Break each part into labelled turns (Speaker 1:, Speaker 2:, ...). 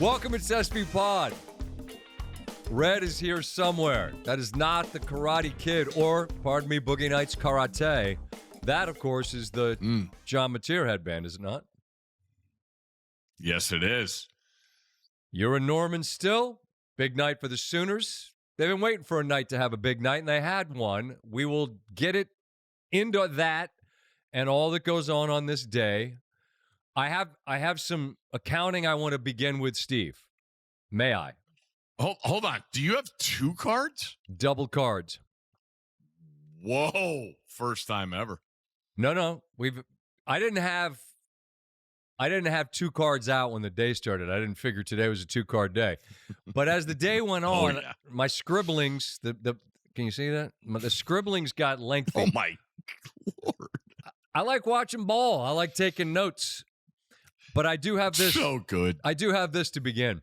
Speaker 1: Welcome, it's SVPod. Red is here somewhere. That is not the Karate Kid or, pardon me, Boogie Nights Karate. That, of course, is the John Mateer headband, is it not?
Speaker 2: Yes, it is.
Speaker 1: You're in Norman still. Big night for the Sooners. They've been waiting for a night to have a big night, and they had one. We will get it into that and all that goes on this day. I have some accounting I want to begin with, Steve. May I?
Speaker 2: Hold on. Do you have two cards?
Speaker 1: Double cards.
Speaker 2: Whoa. First time ever.
Speaker 1: No. I didn't have two cards out when the day started. I didn't figure today was a 2-card day. But as the day went on, my scribblings, the can you see that? The scribblings got lengthy.
Speaker 2: Oh my Lord.
Speaker 1: I like watching ball. I like taking notes. But I do have this.
Speaker 2: So good.
Speaker 1: I do have this to begin.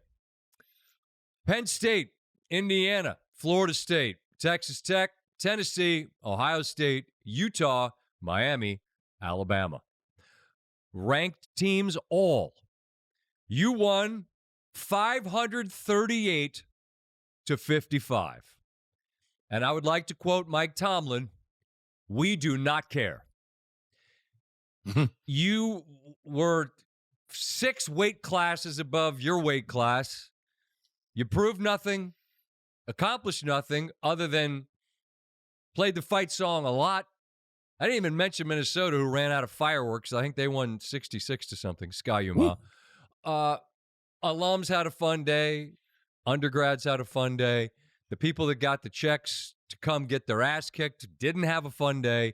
Speaker 1: Penn State, Indiana, Florida State, Texas Tech, Tennessee, Ohio State, Utah, Miami, Alabama. Ranked teams all. You won 538 to 55. And I would like to quote Mike Tomlin, "We do not care." You were 6 weight classes above your weight class. You proved nothing, accomplished nothing other than played the fight song a lot. I didn't even mention Minnesota, who ran out of fireworks. I think they won 66 to something. Sky Yuma. Alums had a fun day. Undergrads had a fun day. The people that got the checks to come get their ass kicked didn't have a fun day.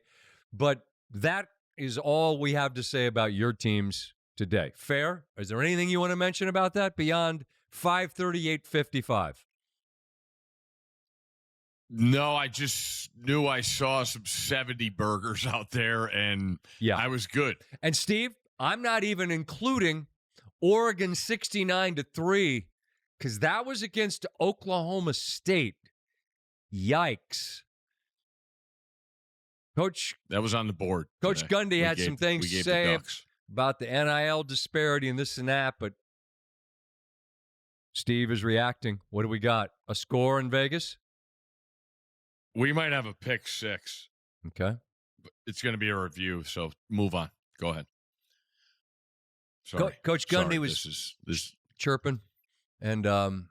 Speaker 1: But that is all we have to say about your teams today. Fair? Is there anything you want to mention about that beyond 538-55?
Speaker 2: No, I just knew I saw some 70 burgers out there, and I was good.
Speaker 1: And Steve, I'm not even including Oregon 69-3 because that was against Oklahoma State. Yikes. Coach,
Speaker 2: that was on the board.
Speaker 1: Coach Gundy had some things to say about the NIL disparity and this and that, but Steve is reacting. What do we got? A score in Vegas?
Speaker 2: We might have a pick 6.
Speaker 1: Okay.
Speaker 2: But it's going to be a review, so move on. Go ahead. Sorry.
Speaker 1: Coach Gundy was
Speaker 2: this
Speaker 1: chirping, and man,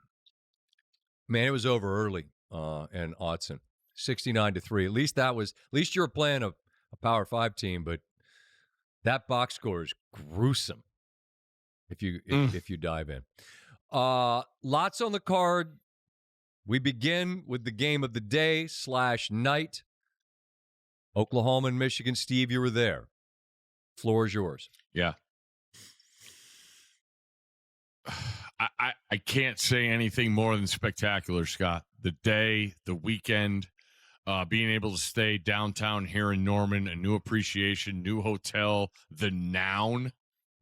Speaker 1: it was over early in Autzen. 69-3. At least you were playing a Power 5 team, but that box score is gruesome if you dive in. Lots on the card. We begin with the game of the day / night. Oklahoma and Michigan. Steve, you were there. Floor is yours.
Speaker 2: Yeah. I can't say anything more than spectacular, Scott. The day, the weekend, being able to stay downtown here in Norman, a new appreciation, new hotel, the noun.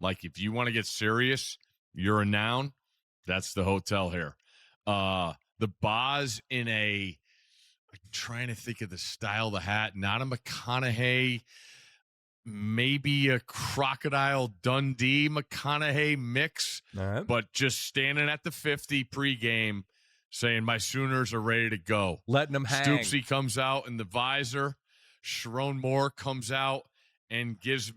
Speaker 2: Like, if you want to get serious, you're a noun. That's the hotel here. The Boz in I'm trying to think of the style of the hat, not a McConaughey, maybe a Crocodile Dundee McConaughey mix, but just standing at the 50 pregame saying, my Sooners are ready to go.
Speaker 1: Letting them hang.
Speaker 2: Stoopsy comes out in the visor. Sharon Moore comes out and gives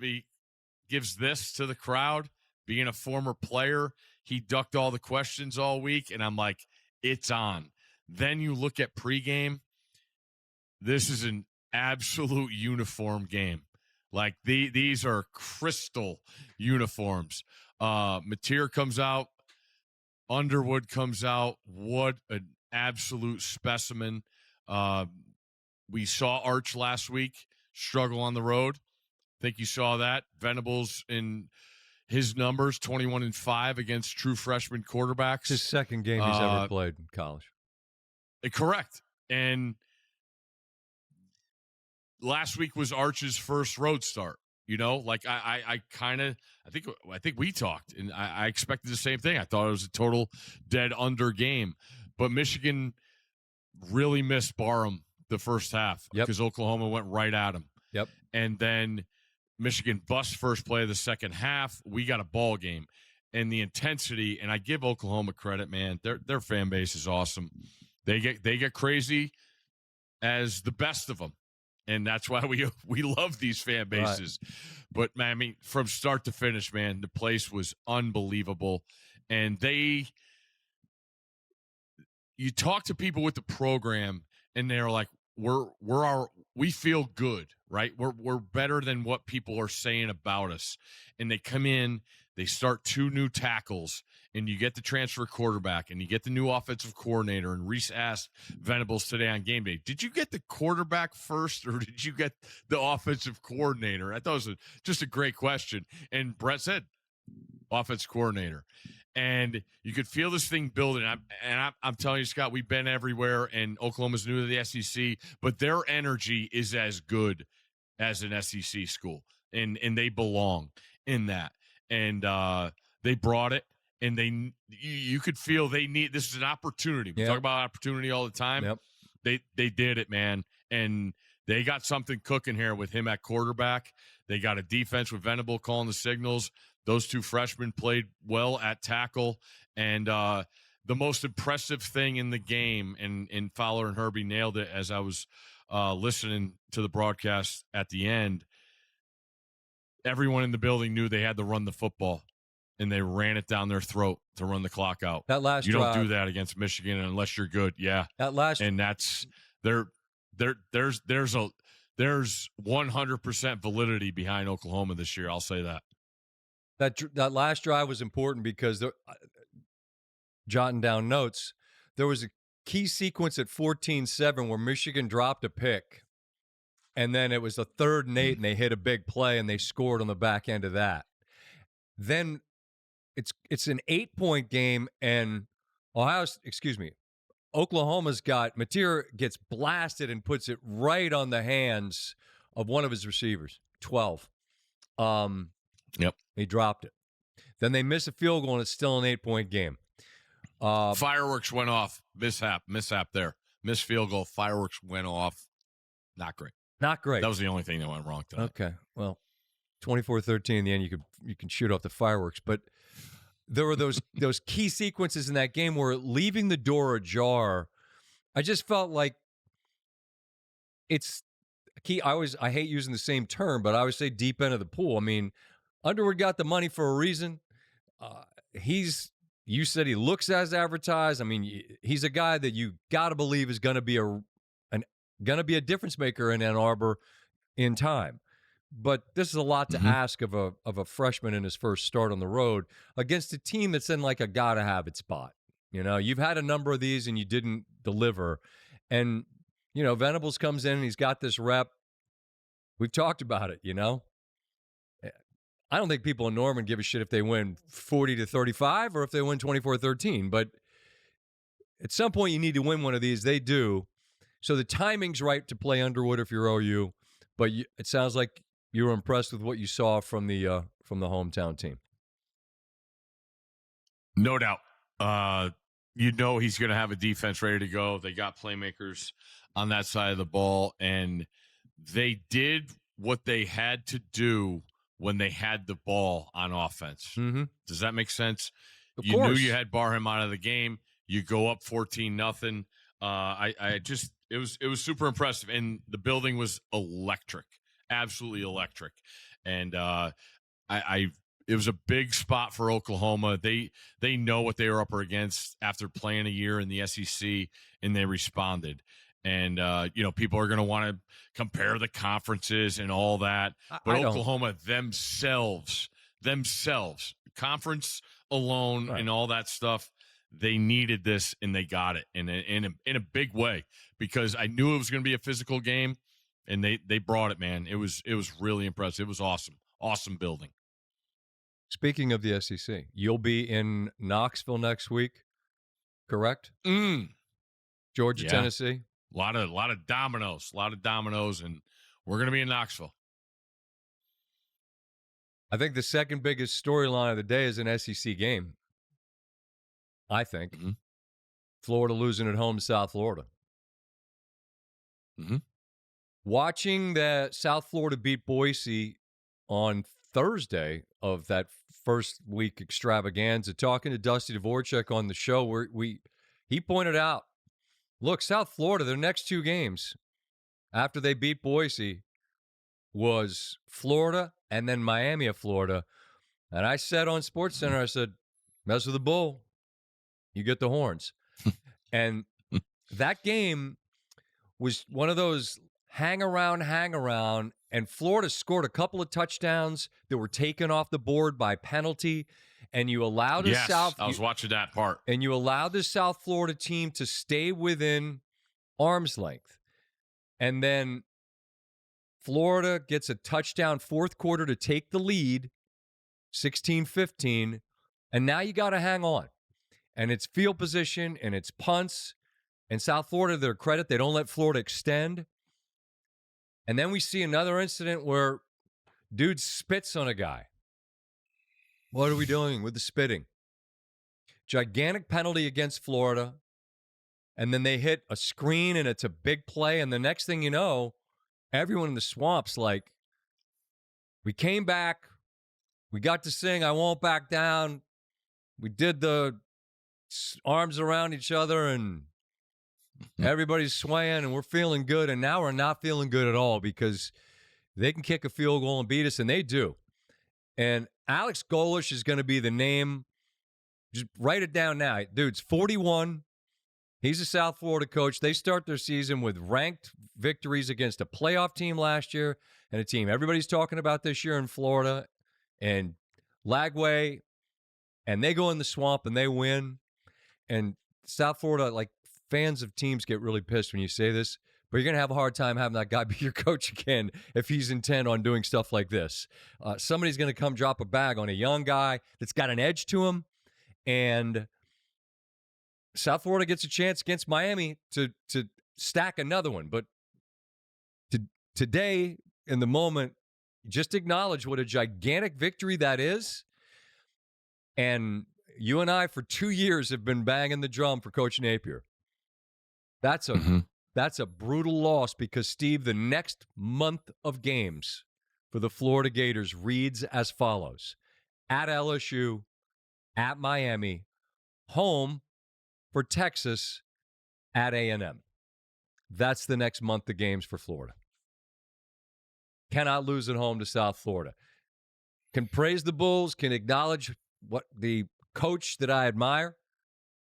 Speaker 2: this to the crowd. Being a former player, he ducked all the questions all week, and I'm like, it's on. Then you look at pregame. This is an absolute uniform game. Like, these are crystal uniforms. Mateer comes out. Underwood comes out. What an absolute specimen. We saw Arch last week struggle on the road. I think you saw that. Venables in his numbers, 21-5 against true freshman quarterbacks.
Speaker 1: It's his second game he's ever played in college.
Speaker 2: Correct. And last week was Arch's first road start. You know, like I think we talked, and I expected the same thing. I thought it was a total dead under game, but Michigan really missed Barham the first half because Oklahoma went right at him.
Speaker 1: Yep.
Speaker 2: And then Michigan bust first play of the second half. We got a ball game, and the intensity. And I give Oklahoma credit, man. Their fan base is awesome. They get crazy as the best of them, and that's why we love these fan bases. Right. But man, I mean, from start to finish, man, the place was unbelievable. And you talk to people with the program, and they're like, we feel good, right? We're better than what people are saying about us. And they come in, they start 2 new tackles, and you get the transfer quarterback, and you get the new offensive coordinator. And Reese asked Venables today on game day, did you get the quarterback first, or did you get the offensive coordinator? I thought it was just a great question. And Brett said, offensive coordinator. And you could feel this thing building. I'm telling you, Scott, we've been everywhere, and Oklahoma's new to the SEC, but their energy is as good as an SEC school, and they belong in that. And they brought it, and you could feel they need. This is an opportunity. We talk about opportunity all the time. Yep. They did it, man, and they got something cooking here with him at quarterback. They got a defense with Venable calling the signals. Those 2 freshmen played well at tackle. And the most impressive thing in the game, and Fowler and Herbie nailed it as I was listening to the broadcast at the end, everyone in the building knew they had to run the football, and they ran it down their throat to run the clock out.
Speaker 1: That last
Speaker 2: you
Speaker 1: drive,
Speaker 2: don't do that against Michigan unless you're good. Yeah. And that's there's 100% validity behind Oklahoma this year. I'll say that.
Speaker 1: That last drive was important because jotting down notes, there was a key sequence at 14-7 where Michigan dropped a pick, and then it was a 3rd and 8, and they hit a big play, and they scored on the back end of that. Then it's an 8-point game, and Oklahoma's got Mateer gets blasted and puts it right on the hands of one of his receivers, 12.
Speaker 2: Yep.
Speaker 1: He dropped it. Then they miss a field goal, and it's still an 8-point game.
Speaker 2: Fireworks went off. Mishap there. Missed field goal. Fireworks went off. Not great.
Speaker 1: Not great.
Speaker 2: That was the only thing that went wrong today.
Speaker 1: Okay. Well, 24-13 in the end, you can shoot off the fireworks. But there were those key sequences in that game where leaving the door ajar, I just felt like it's key. I hate using the same term, but I always say deep end of the pool. I mean, Underwood got the money for a reason. You said he looks as advertised. I mean, he's a guy that you got to believe is going to be a difference maker in Ann Arbor in time. But this is a lot to ask of a freshman in his first start on the road against a team that's in like a gotta have it spot. You know, you've had a number of these and you didn't deliver. And, you know, Venables comes in and he's got this rep. We've talked about it, you know. I don't think people in Norman give a shit if they win 40-35 or if they win 24-13. But at some point you need to win one of these. They do. So the timing's right to play Underwood if you're OU. But it sounds like you were impressed with what you saw from the hometown team.
Speaker 2: No doubt. You know he's going to have a defense ready to go. They got playmakers on that side of the ball, and they did what they had to do when they had the ball on offense. Mm-hmm. Does that make sense?
Speaker 1: Of
Speaker 2: you
Speaker 1: course.
Speaker 2: Knew you had Barham out of the game. You go up 14-0. It was super impressive, and the building was electric, absolutely electric. And it was a big spot for Oklahoma. They know what they were up against after playing a year in the SEC, and they responded. And people are going to want to compare the conferences and all that, but Oklahoma themselves, conference alone, right, and all that stuff. They needed this, and they got it in a big way, because I knew it was going to be a physical game, and they brought it, man. It was really impressive. It was awesome building.
Speaker 1: Speaking of the SEC, you'll be in Knoxville next week, correct? Georgia, yeah. Tennessee.
Speaker 2: A lot of dominoes, and we're going to be in Knoxville.
Speaker 1: I think the second biggest storyline of the day is an SEC game. I think. Mm-hmm. Florida losing at home to South Florida.
Speaker 2: Mm-hmm.
Speaker 1: Watching that South Florida beat Boise on Thursday of that first week extravaganza, talking to Dusty Dvorak on the show, where he pointed out, look, South Florida, their next two games after they beat Boise was Florida and then Miami of Florida. And I said on SportsCenter, I said, mess with the bull, you get the horns. And that game was one of those hang around, and Florida scored a couple of touchdowns that were taken off the board by penalty, and you allowed
Speaker 2: I was watching that part.
Speaker 1: And you allowed the South Florida team to stay within arm's length. And then Florida gets a touchdown fourth quarter to take the lead, 16-15, and now you got to hang on. And it's field position, and it's punts. And South Florida, to their credit, they don't let Florida extend. And then we see another incident where dude spits on a guy. What are we doing with the spitting? Gigantic penalty against Florida. And then they hit a screen, and it's a big play. And the next thing you know, everyone in the swamp's like, we came back. We got to sing I Won't Back Down. We did the arms around each other, and everybody's swaying, and we're feeling good. And now we're not feeling good at all because they can kick a field goal and beat us, and they do. And Alex Golesh is going to be the name. Just write it down now. Dude's 41. He's a South Florida coach. They start their season with ranked victories against a playoff team last year and a team everybody's talking about this year in Florida and Lagway, and they go in the swamp and they win. And South Florida, like, fans of teams get really pissed when you say this, but you're going to have a hard time having that guy be your coach again if he's intent on doing stuff like this. Somebody's going to come drop a bag on a young guy that's got an edge to him, and South Florida gets a chance against Miami to stack another one. But today, in the moment, just acknowledge what a gigantic victory that is. And you and I, for 2 years, have been banging the drum for Coach Napier. That's a brutal loss because, Steve, the next month of games for the Florida Gators reads as follows: at LSU, at Miami, home for Texas, at A&M. That's the next month of games for Florida. Cannot lose at home to South Florida. Can praise the Bulls, can acknowledge what the coach that I admire,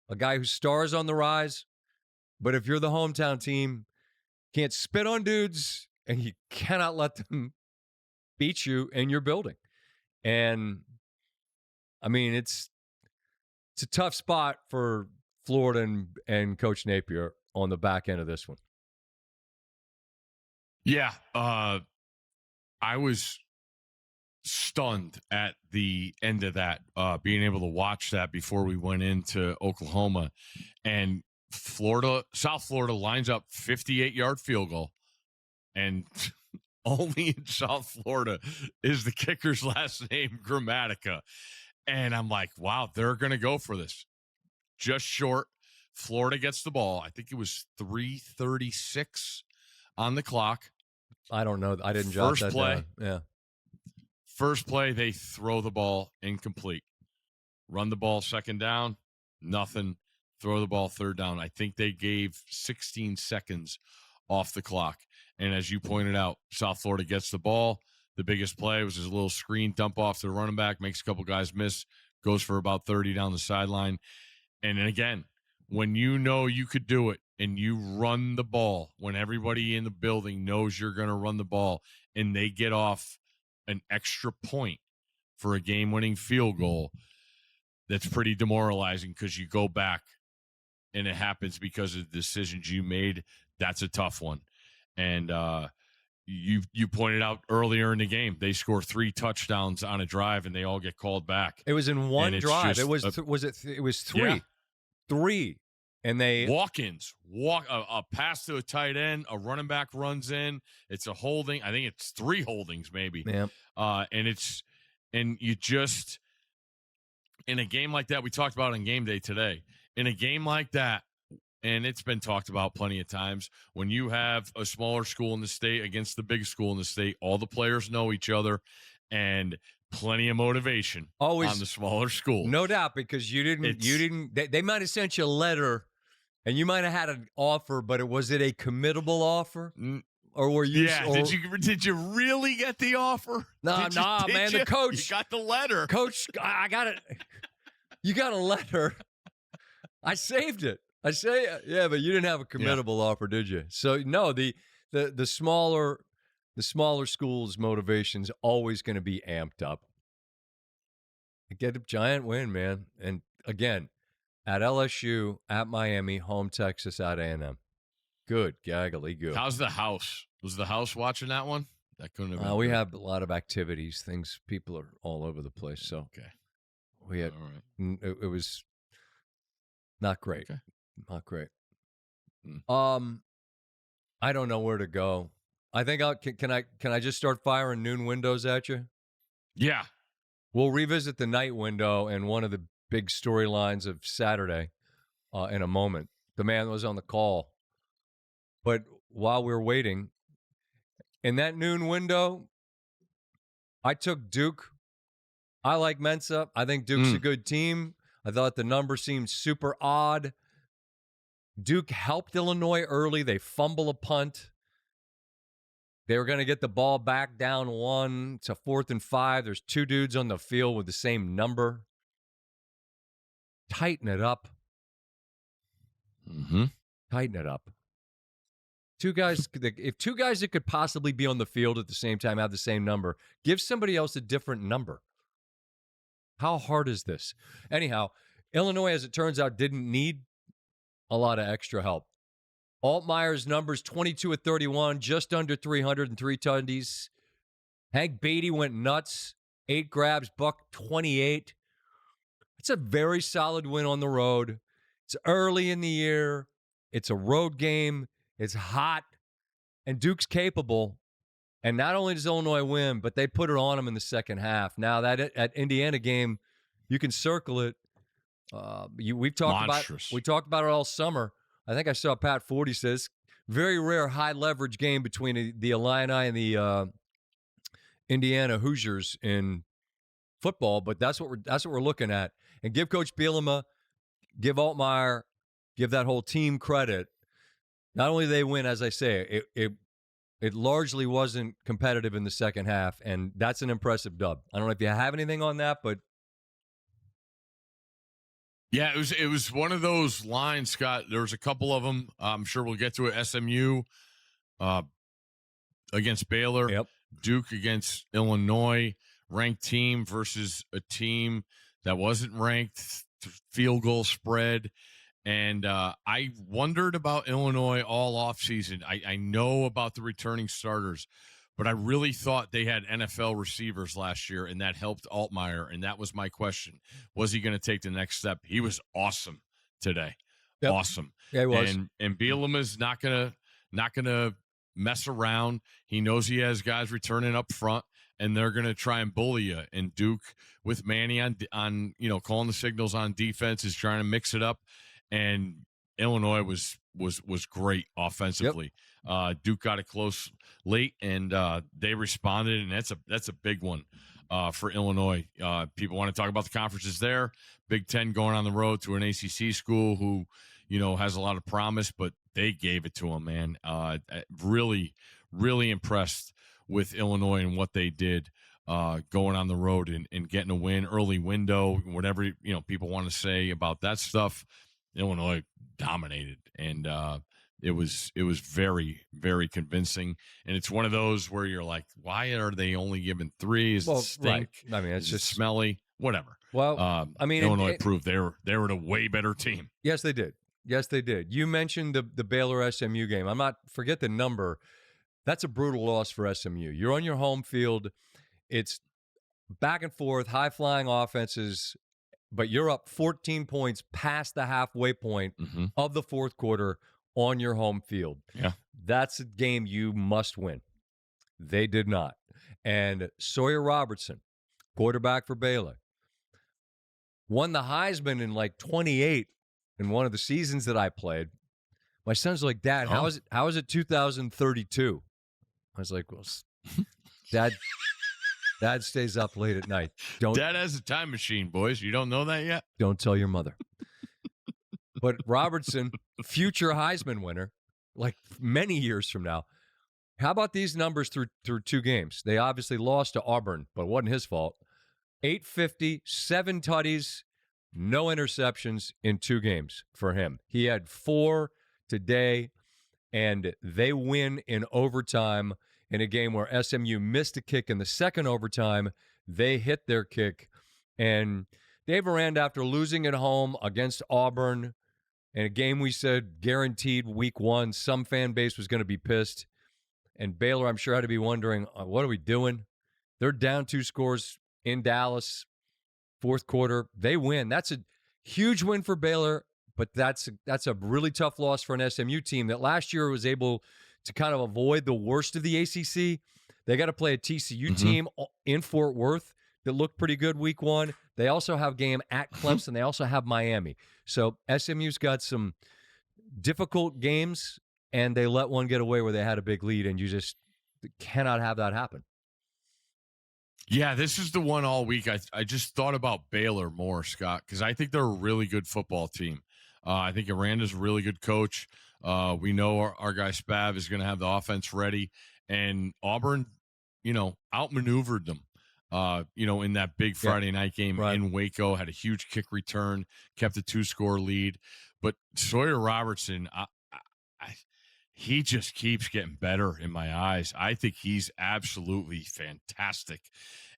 Speaker 1: a guy whose star's on the rise. But if you're the hometown team, can't spit on dudes, and you cannot let them beat you in your building. And, I mean, it's a tough spot for Florida and Coach Napier on the back end of this one.
Speaker 2: Yeah, I was stunned at the end of that, being able to watch that before we went into Oklahoma. And South Florida lines up 58-yard field goal, and only in South Florida is the kicker's last name Grammatica. And I'm like, wow, they're going to go for this. Just short. Florida gets the ball. I think it was 3:36 on the clock.
Speaker 1: I don't know. I didn't jot that down. Yeah.
Speaker 2: First play, they throw the ball incomplete. Run the ball second down, nothing. Throw the ball third down. I think they gave 16 seconds off the clock. And as you pointed out, South Florida gets the ball. The biggest play was his little screen dump off to the running back, makes a couple guys miss, goes for about 30 down the sideline. And then again, when you know you could do it and you run the ball, when everybody in the building knows you're going to run the ball and they get off an extra point for a game-winning field goal, that's pretty demoralizing because you go back and it happens because of the decisions you made. That's a tough one. And you pointed out earlier in the game, they score 3 touchdowns on a drive and they all get called back.
Speaker 1: It was in one drive. It was three.
Speaker 2: Yeah.
Speaker 1: 3. And they
Speaker 2: walk-ins, a pass to a tight end, a running back runs in. It's a holding. I think it's 3 holdings maybe.
Speaker 1: Yeah.
Speaker 2: And you just, in a game like that, we talked about on game day today, in a game like that, and it's been talked about plenty of times, when you have a smaller school in the state against the big school in the state, all the players know each other, and plenty of motivation
Speaker 1: Always
Speaker 2: on the smaller school.
Speaker 1: No doubt, because you didn't. They might have sent you a letter, and you might have had an offer, but was it a committable offer, or were you?
Speaker 2: Yeah. Did you really get the offer?
Speaker 1: Nah, man. The coach,
Speaker 2: you got the letter.
Speaker 1: Coach, I got it. You got a letter. I saved it. I say, yeah, but you didn't have a committable offer, did you? So no, the smaller schools' motivation's always going to be amped up. Get a giant win, man. And again, at LSU, at Miami, home Texas, at A&M. Good, gaggly good.
Speaker 2: How's the house? Was the house watching that one? That couldn't have been.
Speaker 1: We have a lot of activities, people are all over the place. So
Speaker 2: okay,
Speaker 1: we had.
Speaker 2: All right.
Speaker 1: It was not great.
Speaker 2: Okay.
Speaker 1: Not great. I don't know where to go. I think can I just start firing noon windows at you?
Speaker 2: Yeah.
Speaker 1: We'll revisit the night window and one of the big storylines of Saturday in a moment. The man was on the call. But while we're waiting, in that noon window, I took Duke. I like Mensa. I think Duke's a good team. I thought the number seemed super odd. Duke helped Illinois early. They fumble a punt. They were going to get the ball back down 1. It's a 4th and 5. There's 2 dudes on the field with the same number. Tighten it up.
Speaker 2: Mm-hmm.
Speaker 1: Tighten it up. 2 guys, if 2 guys that could possibly be on the field at the same time have the same number, give somebody else a different number. How hard is this? Anyhow, Illinois, as it turns out, didn't need a lot of extra help. Altmaier's numbers, 22 of 31, just under 303 tundies. Hank Beatty went nuts. 8 grabs, buck 28. It's a very solid win on the road. It's early in the year. It's a road game. It's hot. And Duke's capable. And not only does Illinois win, but they put it on them in the second half. Now, that Indiana game, you can circle it. We talked about it all summer. I think I saw Pat Forty says very rare high leverage game between the Illini and the Indiana Hoosiers in football, but that's what we're looking at. And give Coach Bielema, give Altmaier, give that whole team credit. Not only did they win, as I say, it largely wasn't competitive in the second half, and that's an impressive dub. I don't know if you have anything on that, but
Speaker 2: yeah, it was one of those lines, Scott. There was a couple of them. I'm sure we'll get to it. SMU against Baylor,
Speaker 1: yep.
Speaker 2: Duke against Illinois, ranked team versus a team that wasn't ranked, field goal spread. And I wondered about Illinois all offseason. I know about the returning starters, but I really thought they had NFL receivers last year, and that helped Altmaier. And that was my question. Was he going to take the next step? He was awesome today. Yep. Awesome.
Speaker 1: Yeah, he was.
Speaker 2: And Bielema's not gonna mess around. He knows he has guys returning up front, and they're gonna try and bully you. And Duke with Manny on calling the signals on defense is trying to mix it up. And Illinois was great offensively. Yep. Duke got it close late, and they responded, and that's a big one for Illinois. People want to talk about the conferences there. Big Ten going on the road to an ACC school who has a lot of promise, but they gave it to them, man. Really, really impressed with Illinois and what they did going on the road and getting a win, early window, whatever people want to say about that stuff. Illinois dominated, and it was very, very convincing. And it's one of those where you're like, why are they only giving 3? Is it stink?
Speaker 1: Right. I mean, it's just
Speaker 2: smelly. Whatever.
Speaker 1: Well,
Speaker 2: Illinois proved they were a way better team.
Speaker 1: Yes, they did. Yes, they did. You mentioned the Baylor SMU game. Forget the number. That's a brutal loss for SMU. You're on your home field. It's back and forth, high-flying offenses, but you're up 14 points past the halfway point of the fourth quarter on your home field.
Speaker 2: Yeah.
Speaker 1: That's a game you must win. They did not. And Sawyer Robertson, quarterback for Baylor, won the Heisman in like 28 in one of the seasons that I played. My son's like, Dad, how is it 2032? I was like, well, Dad, Dad stays up late at night.
Speaker 2: Dad has a time machine, boys. You don't know that yet?
Speaker 1: Don't tell your mother. But Robertson, future Heisman winner, like many years from now. How about these numbers through 2 games? They obviously lost to Auburn, but it wasn't his fault. 850, 7 tutties, no interceptions in 2 games for him. He had 4 today, and they win in overtime in a game where SMU missed a kick in the second overtime. They hit their kick, and Dave Aranda, after losing at home against Auburn in a game we said guaranteed week 1, some fan base was going to be pissed. And Baylor, I'm sure, had to be wondering, what are we doing? They're down 2 scores in Dallas, fourth quarter. They win. That's a huge win for Baylor, but that's a really tough loss for an SMU team that last year was able to kind of avoid the worst of the ACC. They got to play a TCU team in Fort Worth that looked pretty good week 1. They also have a game at Clemson. They also have Miami. So SMU's got some difficult games, and they let one get away where they had a big lead, and you just cannot have that happen.
Speaker 2: Yeah, this is the one all week. I just thought about Baylor more, Scott, because I think they're a really good football team. I think Aranda's a really good coach. We know our guy Spav is going to have the offense ready. And Auburn, outmaneuvered them, in that big Friday night game in Waco, had a huge kick return, kept a 2-score lead. But Sawyer Robertson, he just keeps getting better in my eyes. I think he's absolutely fantastic.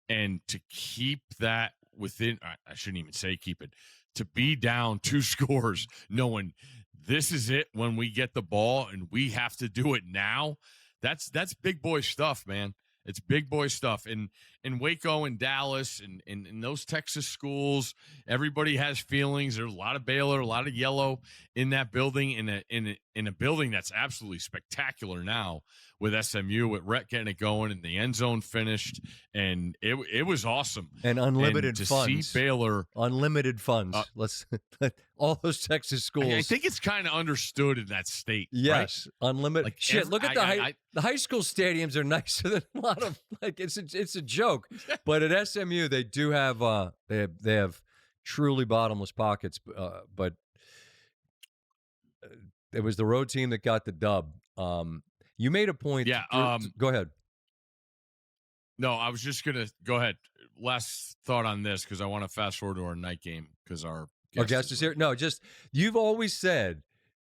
Speaker 2: And to keep that within, I shouldn't even say keep it, to be down 2 scores, knowing this is it when we get the ball and we have to do it now, that's big boy stuff, man. It's big boy stuff. In Waco and Dallas and in those Texas schools, everybody has feelings. There's a lot of Baylor, a lot of yellow in that building, in a building that's absolutely spectacular now with SMU, with Rhett getting it going and the end zone finished. And it was awesome.
Speaker 1: And unlimited
Speaker 2: and
Speaker 1: funds.
Speaker 2: To see Baylor.
Speaker 1: Unlimited funds. Let's all those Texas schools.
Speaker 2: I think it's kind of understood in that state.
Speaker 1: Yes.
Speaker 2: Right?
Speaker 1: Unlimited. Like shit, look at the high school stadiums are nicer than a lot of, it's a joke. But at SMU, they do have they have truly bottomless pockets. But it was the road team that got the dub. You made a point.
Speaker 2: Yeah.
Speaker 1: Go ahead.
Speaker 2: No, I was just gonna go ahead. Last thought on this because I want to fast forward to our night game because our
Speaker 1: guest is here. No, just you've always said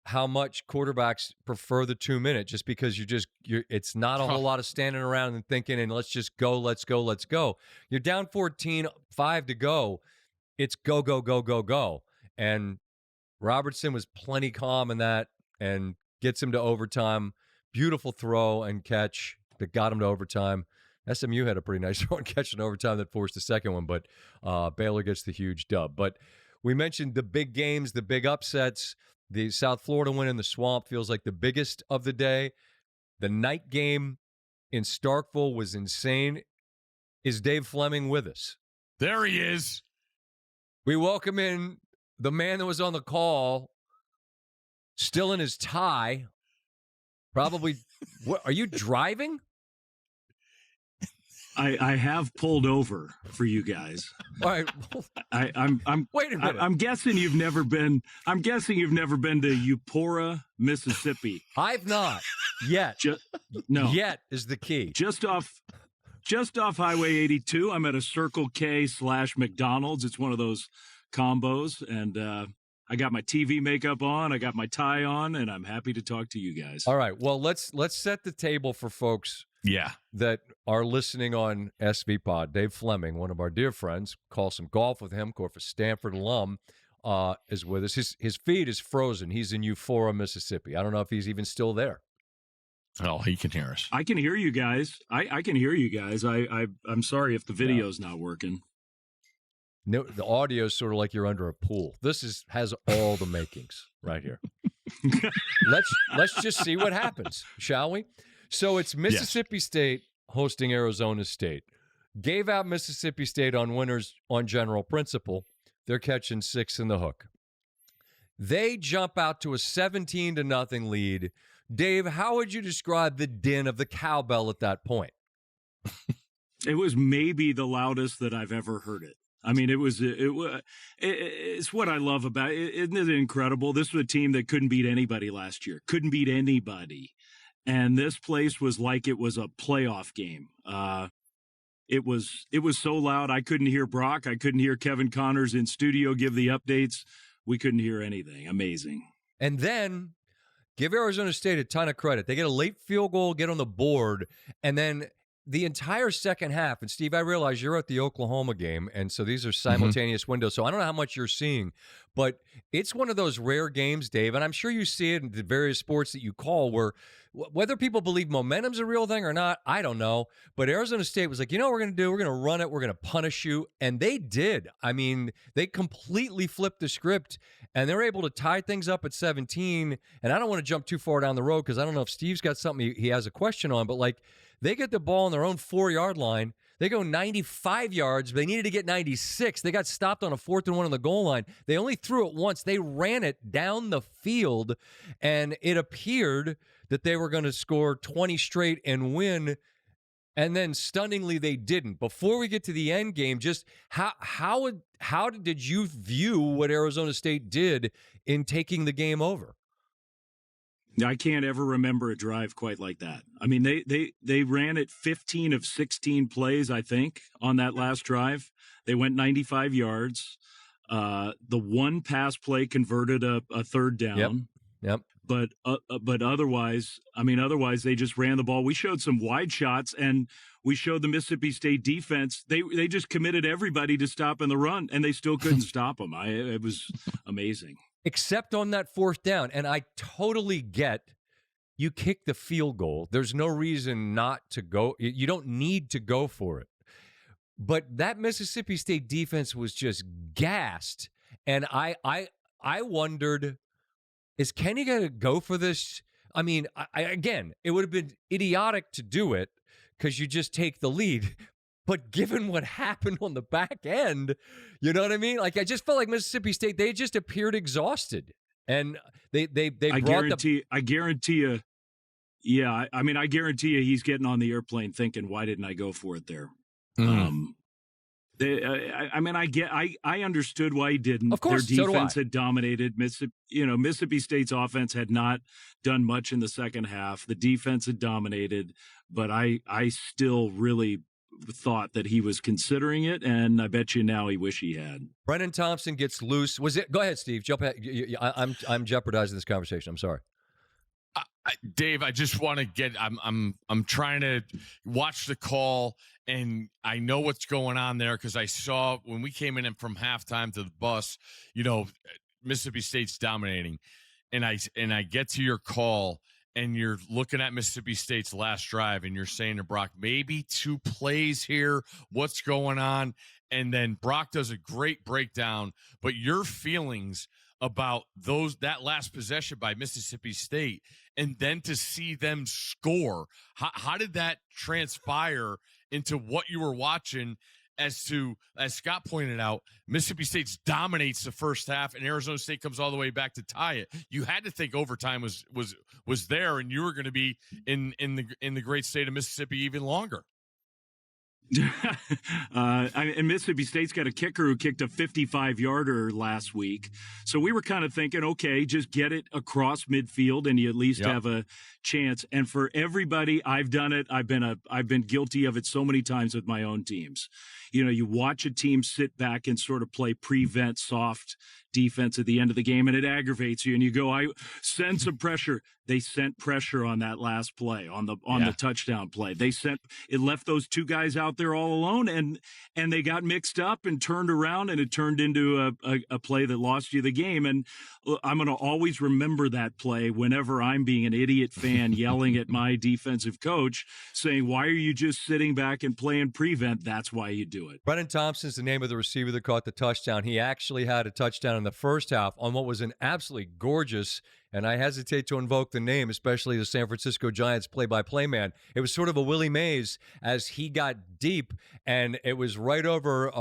Speaker 1: how much quarterbacks prefer the 2-minute just because it's not a whole lot of standing around and thinking and let's just go, let's go, let's go. You're down 14, 5 to go. It's go, go, go, go, go. And Robertson was plenty calm in that and gets him to overtime. Beautiful throw and catch that got him to overtime. SMU had a pretty nice throw and catch in overtime that forced the second one, but Baylor gets the huge dub. But we mentioned the big games, the big upsets. The South Florida win in the Swamp feels like the biggest of the day. The night game in Starkville was insane. Is Dave Flemming with us?
Speaker 2: There he is.
Speaker 1: We welcome in the man that was on the call, still in his tie. Probably. What, are you driving?
Speaker 3: I have pulled over for you guys.
Speaker 1: All right.
Speaker 3: I'm
Speaker 1: wait a minute.
Speaker 3: I'm guessing you've never been to Eupora, Mississippi.
Speaker 1: I've not yet.
Speaker 3: No.
Speaker 1: Yet is the key.
Speaker 3: Just off Highway 82. I'm at a Circle K / McDonald's. It's one of those combos, and I got my TV makeup on, I got my tie on, and I'm happy to talk to you guys.
Speaker 1: All right. Well, let's set the table for folks that are listening on SVPod. Dave Flemming, one of our dear friends, call some golf with him, of course, a Stanford alum, is with us. His feed is frozen. He's in Eupora, Mississippi. I don't know if he's even still there.
Speaker 2: Oh, he can hear us.
Speaker 3: I can hear you guys. I can hear you guys. I'm sorry if the video's not working.
Speaker 1: No, the audio is sort of like you're under a pool. This has all the makings right here. Let's just see what happens, shall we? So it's Mississippi State hosting Arizona State. Gave out Mississippi State on winners on general principle. They're catching 6 in the hook. They jump out to a 17-0 lead. Dave, how would you describe the din of the cowbell at that point?
Speaker 3: It was maybe the loudest that I've ever heard it. I mean, it's what I love about it. Isn't it incredible? This was a team that couldn't beat anybody last year. Couldn't beat anybody. And this place was like it was a playoff game. It was so loud. I couldn't hear Brock. I couldn't hear Kevin Connors in studio give the updates. We couldn't hear anything. Amazing.
Speaker 1: And then give Arizona State a ton of credit. They get a late field goal, get on the board, and then the entire second half. And Steve, I realize you're at the Oklahoma game, and so these are simultaneous windows. So I don't know how much you're seeing, but it's one of those rare games, Dave, and I'm sure you see it in the various sports that you call where whether people believe momentum's a real thing or not, I don't know. But Arizona State was like, you know what we're going to do? We're going to run it. We're going to punish you. And they did. I mean, they completely flipped the script, and they're able to tie things up at 17. And I don't want to jump too far down the road because I don't know if Steve's got something he has a question on, but like they get the ball on their own 4-yard line. They go 95 yards. They needed to get 96. They got stopped on a 4th and 1 on the goal line. They only threw it once. They ran it down the field, and it appeared that they were going to score 20 straight and win, and then stunningly they didn't. Before we get to the end game, just how did you view what Arizona State did in taking the game over?
Speaker 3: I can't ever remember a drive quite like that. I mean, they ran it 15 of 16 plays, I think, on that last drive. They went 95 yards. The one pass play converted a third down.
Speaker 1: Yep.
Speaker 3: But otherwise, they just ran the ball. We showed some wide shots, and we showed the Mississippi State defense. They just committed everybody to stopping the run, and they still couldn't stop them. It was amazing.
Speaker 1: Except on that 4th down, and I totally get you kick the field goal. There's no reason not to go. You don't need to go for it. But that Mississippi State defense was just gassed, and I wondered, is Kenny going to go for this? I mean, again, it would have been idiotic to do it because you just take the lead. But given what happened on the back end, you know what I mean? Like, I just felt like Mississippi State, they just appeared exhausted. And they I guarantee
Speaker 3: you. Yeah, I mean, I guarantee you he's getting on the airplane thinking, why didn't I go for it there? Mm-hmm. I understood why he didn't.
Speaker 1: Of course,
Speaker 3: their defense had dominated. Mississippi State's offense had not done much in the second half. The defense had dominated, but I still really thought that he was considering it, and I bet you now he wish he had.
Speaker 1: Brennan Thompson gets loose. Was it? Go ahead, Steve. Jump ahead. I'm jeopardizing this conversation. I'm sorry.
Speaker 2: Dave, I just want to get. I'm trying to watch the call, and I know what's going on there because I saw when we came in from halftime to the bus. Mississippi State's dominating, and I get to your call, and you're looking at Mississippi State's last drive, and you're saying to Brock, maybe 2 plays here. What's going on? And then Brock does a great breakdown, but your feelings about that last possession by Mississippi State, and then to see them score, how did that transpire into what you were watching? As Scott pointed out, Mississippi State dominates the first half, and Arizona State comes all the way back to tie it. You had to think overtime was there, and you were going to be in the great state of Mississippi even longer.
Speaker 3: And Mississippi State's got a kicker who kicked a 55-yarder last week. So we were kind of thinking, okay, just get it across midfield and you at least have a chance. And for everybody, I've done it. I've been guilty of it so many times with my own teams. You watch a team sit back and sort of play prevent soft defense at the end of the game, and it aggravates you. And you go, I send some pressure. They sent pressure on that last play, on the touchdown play. It left those 2 guys out there all alone, and they got mixed up and turned around, and it turned into a play that lost you the game. And I'm going to always remember that play whenever I'm being an idiot fan yelling at my defensive coach, saying, why are you just sitting back and playing prevent? That's why you do it.
Speaker 1: Brennan Thompson's the name of the receiver that caught the touchdown. He actually had a touchdown in the first half on what was an absolutely gorgeous, and I hesitate to invoke the name, especially the San Francisco Giants play-by-play man. It was sort of a Willie Mays as he got deep, and it was right over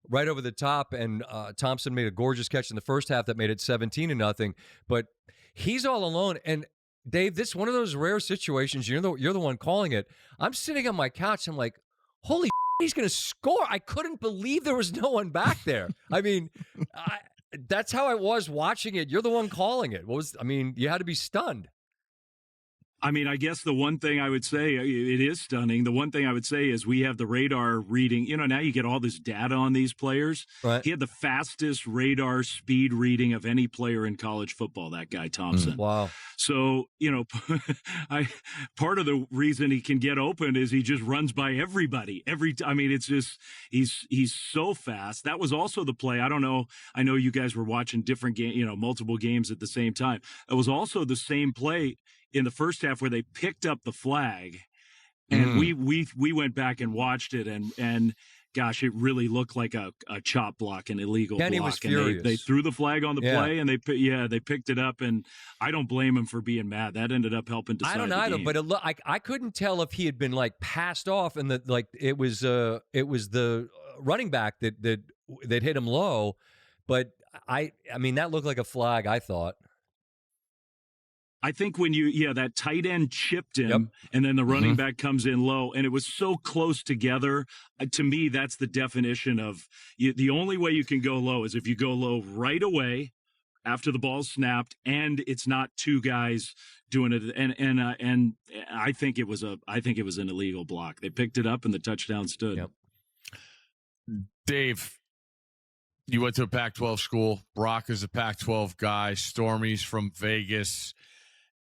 Speaker 1: the top, and Thompson made a gorgeous catch in the first half that made it 17-0. But he's all alone, and Dave, this is one of those rare situations. You're the one calling it. I'm sitting on my couch. I'm like, holy he's going to score. I couldn't believe there was no one back there. I mean, that's how I was watching it. You're the one calling it. You had to be stunned.
Speaker 3: I mean, I guess the one thing I would say, it is stunning. The one thing I would say is we have the radar reading. Now you get all this data on these players.
Speaker 1: Right.
Speaker 3: He had the fastest radar speed reading of any player in college football, that guy Thompson.
Speaker 1: Wow.
Speaker 3: So, part of the reason he can get open is he just runs by everybody. It's just, he's so fast. That was also the play. I don't know. I know you guys were watching different multiple games at the same time. It was also the same play in the first half where they picked up the flag, and we went back and watched it, and gosh, it really looked like a chop block, an illegal
Speaker 1: Kenny
Speaker 3: block.
Speaker 1: Was furious.
Speaker 3: They threw the flag on the play, and they picked it up, and I don't blame him for being mad. That ended up helping decide.
Speaker 1: I don't
Speaker 3: the
Speaker 1: either,
Speaker 3: game.
Speaker 1: but I couldn't tell if he had been passed off, and it was the running back that hit him low, but I mean that looked like a flag. I thought.
Speaker 3: I think when that tight end chipped him, and then the running back comes in low, and it was so close together. To me, that's the definition of the only way you can go low is if you go low right away after the ball's snapped, and it's not two guys doing it. And I think it was an illegal block. They picked it up, and the touchdown stood.
Speaker 1: Yep.
Speaker 2: Dave, you went to a Pac-12 school. Brock is a Pac-12 guy. Stormy's from Vegas.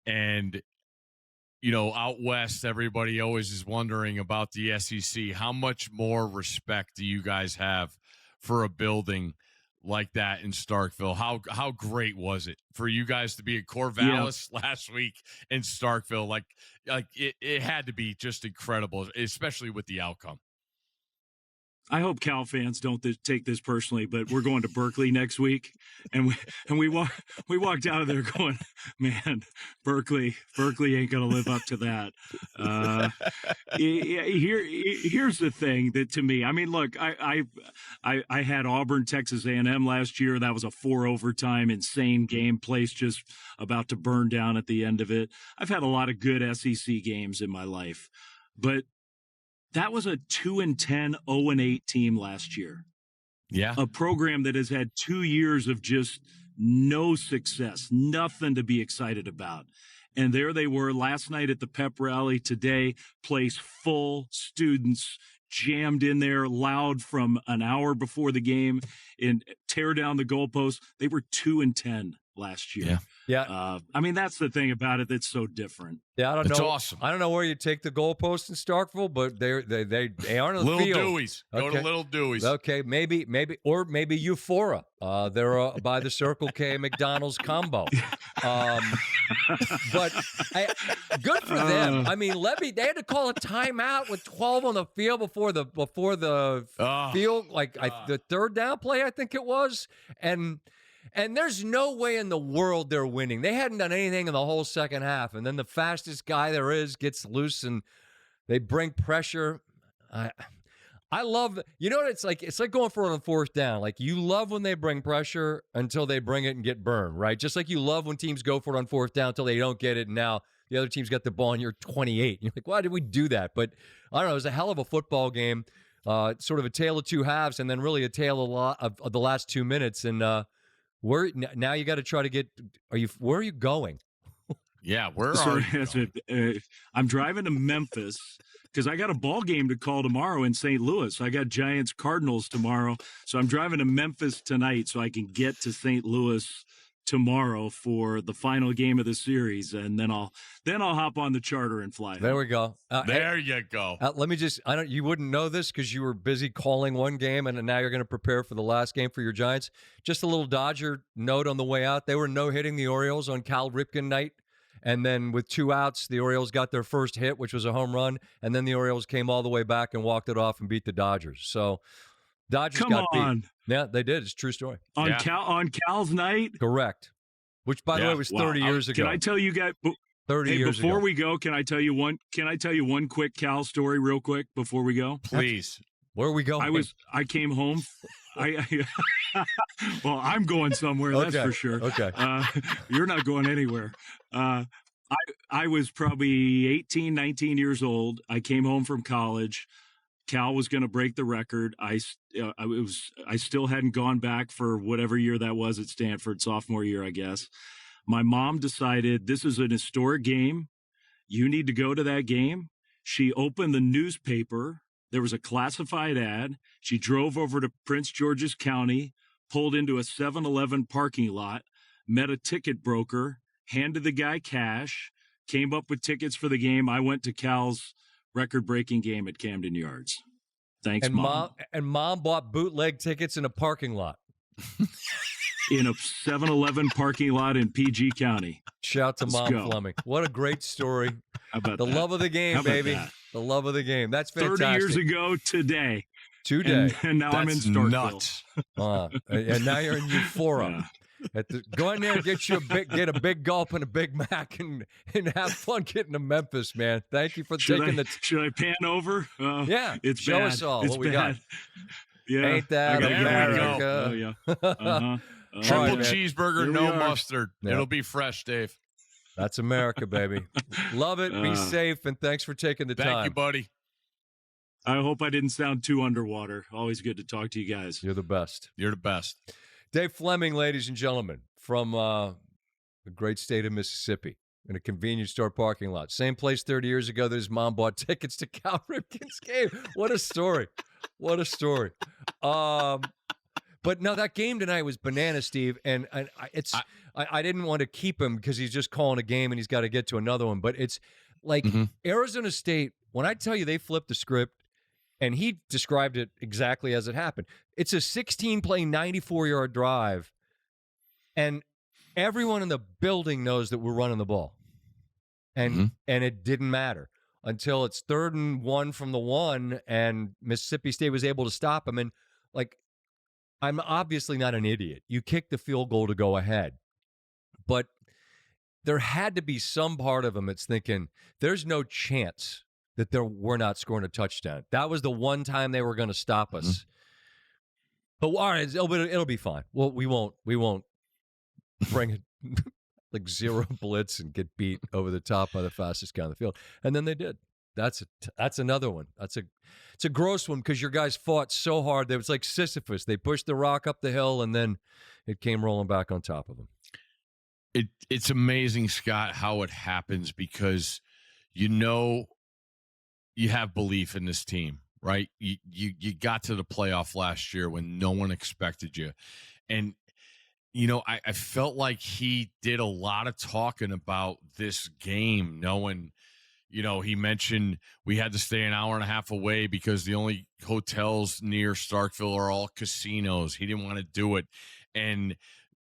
Speaker 2: And, out west, everybody always is wondering about the SEC. How much more respect do you guys have for a building like that in Starkville? How great was it for you guys to be in Corvallis last week in Starkville? Like it had to be just incredible, especially with the outcome.
Speaker 3: I hope Cal fans don't take this personally, but we're going to Berkeley next week, and we walked out of there going, man, Berkeley ain't going to live up to that. Here's the thing that to me, I mean, look, I had Auburn, Texas A&M last year. That was a 4 overtime insane game. Place just about to burn down at the end of it. I've had a lot of good SEC games in my life, but that was a 2-10, 0-8 team last year.
Speaker 2: Yeah.
Speaker 3: A program that has had 2 years of just no success, nothing to be excited about. And there they were last night at the pep rally. Today, place full, students jammed in there, loud from an hour before the game, and tear down the goalposts. They were 2-10 last year.
Speaker 1: Yeah.
Speaker 3: I mean, that's the thing about it that's so different.
Speaker 1: Yeah, I don't know.
Speaker 2: It's awesome.
Speaker 1: I don't know where you take the goalposts in Starkville, but they aren't on the
Speaker 2: Little
Speaker 1: field.
Speaker 2: Dewey's. Go to Little Dewey's.
Speaker 1: Okay, maybe Euphora. They're by the Circle K McDonald's combo. But good for them. I mean, they had to call a timeout with 12 on the field before the field, the third down play, I think it was, and there's no way in the world they're winning. They hadn't done anything in the whole second half. And then the fastest guy there is gets loose and they bring pressure. I love – you know what it's like? It's like going for it on fourth down. Like you love when they bring pressure until they bring it and get burned, right? Just like you love when teams go for it on fourth down until they don't get it and now the other team's got the ball and you're 28. You're like, why did we do that? But I don't know. It was a hell of a football game, sort of a tale of two halves and then really a tale of the last 2 minutes. And now you got to try to get. Where are you going?
Speaker 2: Yeah, where are you?
Speaker 3: I'm driving to Memphis because I got a ball game to call tomorrow in St. Louis. I got Giants Cardinals tomorrow, so I'm driving to Memphis tonight so I can get to St. Louis tomorrow for the final game of the series, and then I'll hop on the charter and fly.
Speaker 1: There we go.
Speaker 2: There you go.
Speaker 1: Let me just. You wouldn't know this because you were busy calling one game, and now you're going to prepare for the last game for your Giants. Just a little Dodger note on the way out. They were no-hitting the Orioles on Cal Ripken night, and then with 2 outs, the Orioles got their first hit, which was a home run, and then the Orioles came all the way back and walked it off and beat the Dodgers. So Dodgers got beat. Yeah, they did. It's a true story.
Speaker 3: On Cal's night?
Speaker 1: Correct. Which, by the way, was 30 years ago.
Speaker 3: Can I tell you guys
Speaker 1: 30 years ago.
Speaker 3: Before we go, can I tell you one quick Cal story real quick before we go?
Speaker 2: Please.
Speaker 1: Where are we going?
Speaker 3: I came home. Well, I'm going somewhere, that's for sure.
Speaker 1: Okay.
Speaker 3: You're not going anywhere. I was probably 18, 19 years old. I came home from college. Cal was going to break the record. I still hadn't gone back for whatever year that was at Stanford, sophomore year, I guess. My mom decided this is an historic game. You need to go to that game. She opened the newspaper. There was a classified ad. She drove over to Prince George's County, pulled into a 7-Eleven parking lot, met a ticket broker, handed the guy cash, came up with tickets for the game. I went to Cal's record-breaking game at Camden Yards. Thanks, Mom.
Speaker 1: Mom bought bootleg tickets in a parking lot.
Speaker 3: In a 7-Eleven parking lot in PG County.
Speaker 1: Shout to Mom Flemming. What a great story.
Speaker 3: How about
Speaker 1: the
Speaker 3: that?
Speaker 1: love of the game, baby.
Speaker 3: That?
Speaker 1: The love of the game. That's fantastic.
Speaker 3: 30 years ago today.
Speaker 1: Today.
Speaker 3: And now I'm in Starkville. Nuts.
Speaker 1: And now you're in Euphoria. Yeah. Go in there and get a big gulp and a Big Mac and have fun getting to Memphis, man. Thank you for taking the.
Speaker 3: Should I pan over?
Speaker 1: Yeah,
Speaker 3: it's
Speaker 1: show
Speaker 3: bad.
Speaker 1: us all
Speaker 3: it's
Speaker 1: what we
Speaker 3: bad.
Speaker 1: got.
Speaker 3: Yeah,
Speaker 1: ain't that America?
Speaker 3: Oh, yeah.
Speaker 2: Triple cheeseburger, no mustard.
Speaker 1: Yep.
Speaker 2: It'll be fresh, Dave.
Speaker 1: That's America, baby. Love it. Be safe, and thanks for taking the time.
Speaker 2: Thank you, buddy.
Speaker 3: I hope I didn't sound too underwater. Always good to talk to you guys.
Speaker 1: You're the best.
Speaker 2: You're the best.
Speaker 1: Dave Flemming, ladies and gentlemen, from the great state of Mississippi, in a convenience store parking lot. Same place 30 years ago that his mom bought tickets to Cal Ripken's game. What a story. What a story. But no, that game tonight was bananas, Steve. And I didn't want to keep him because he's just calling a game and he's got to get to another one. But it's like Arizona State, when I tell you they flipped the script, and he described it exactly as it happened. It's a 16-play, 94-yard drive, and everyone in the building knows that we're running the ball. And it didn't matter until it's 3rd and 1 from the 1, and Mississippi State was able to stop him. And, like, I'm obviously not an idiot. You kick the field goal to go ahead. But there had to be some part of him that's thinking, there's no chance that we're not scoring a touchdown. That was the one time they were going to stop us. But all right, it'll be fine. Well, we won't bring it like zero blitz and get beat over the top by the fastest guy on the field. And then they did. That's another one. It's a gross one because your guys fought so hard. It was like Sisyphus. They pushed the rock up the hill and then it came rolling back on top of them.
Speaker 2: It's amazing, Scott, how it happens because you have belief in this team, right? You got to the playoff last year when no one expected you. And, I felt like he did a lot of talking about this game, knowing, he mentioned we had to stay an hour and a half away because the only hotels near Starkville are all casinos. He didn't want to do it. And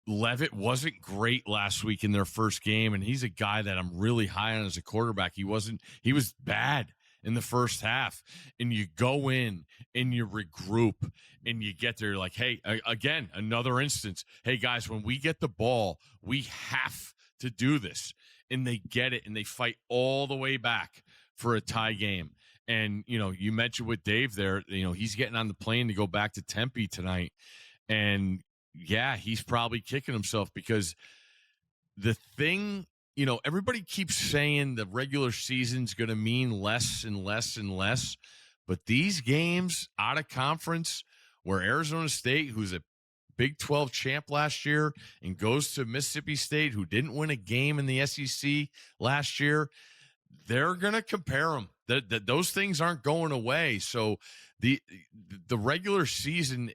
Speaker 2: Levitt wasn't great last week in their first game, and he's a guy that I'm really high on as a quarterback. He was bad in the first half, and you go in and you regroup and you get there like, hey, again, another instance. Hey guys, when we get the ball, we have to do this. And they get it and they fight all the way back for a tie game. And, you mentioned with Dave there, he's getting on the plane to go back to Tempe tonight. And yeah, he's probably kicking himself because the thing, everybody keeps saying the regular season's going to mean less and less and less. But these games out of conference where Arizona State, who's a Big 12 champ last year, and goes to Mississippi State, who didn't win a game in the SEC last year, they're going to compare them. Those things aren't going away. So the regular season,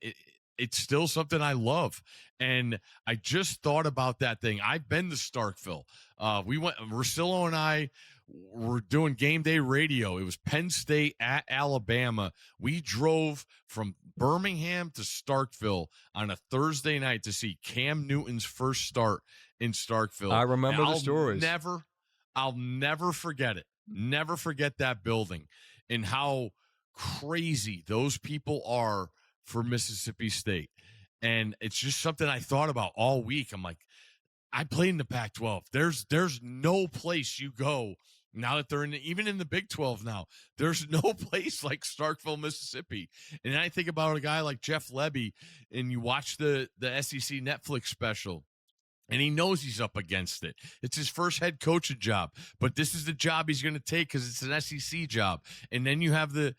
Speaker 2: it's still something I love. And I just thought about that thing. I've been to Starkville. Rosillo and I were doing game day radio. It was Penn State at Alabama. We drove from Birmingham to Starkville on a Thursday night to see Cam Newton's first start in Starkville.
Speaker 1: I remember the stories.
Speaker 2: I'll never forget it. Never forget that building and how crazy those people are for Mississippi State. And it's just something I thought about all week. I'm like, I played in the Pac-12. There's no place you go now that they're even in the Big 12 now. There's no place like Starkville, Mississippi. And I think about a guy like Jeff Lebby, and you watch the SEC Netflix special. And he knows he's up against it. It's his first head coaching job, but this is the job he's going to take because it's an SEC job. And then you have the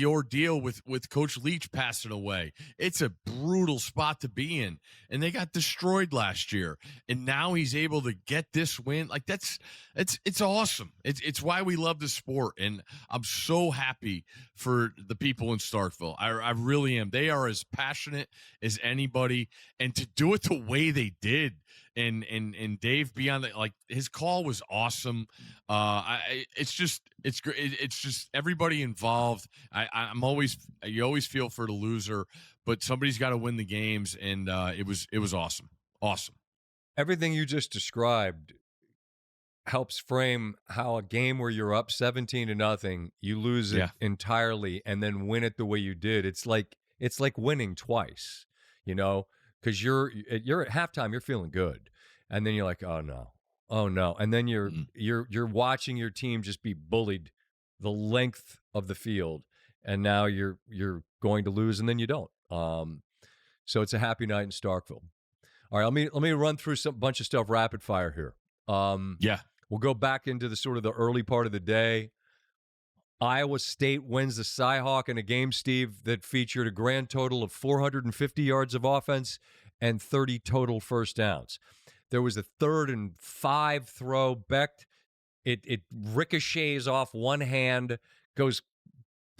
Speaker 2: ordeal with Coach Leach passing away. It's a brutal spot to be in. And they got destroyed last year. And now he's able to get this win. Like it's awesome. It's why we love the sport. And I'm so happy for the people in Starkville. I really am. They are as passionate as anybody. And to do it the way they did. And Dave beyond that, like his call was awesome. It's just everybody involved. You always feel for the loser, but somebody's got to win the games, and it was awesome.
Speaker 1: Everything you just described helps frame how a game where you're up 17-0, you lose it entirely, and then win it the way you did. It's like winning twice, because you're at halftime, you're feeling good, and then you're like, oh no, and then you're watching your team just be bullied the length of the field, and now you're going to lose, and then you don't. So it's a happy night in Starkville. All right, let me run through some bunch of stuff rapid fire here. We'll go back into the sort of the early part of the day. Iowa State wins the Cyhawk in a game, Steve, that featured a grand total of 450 yards of offense and 30 total first downs. There was a 3rd and 5 throw. Becht, it ricochets off one hand, goes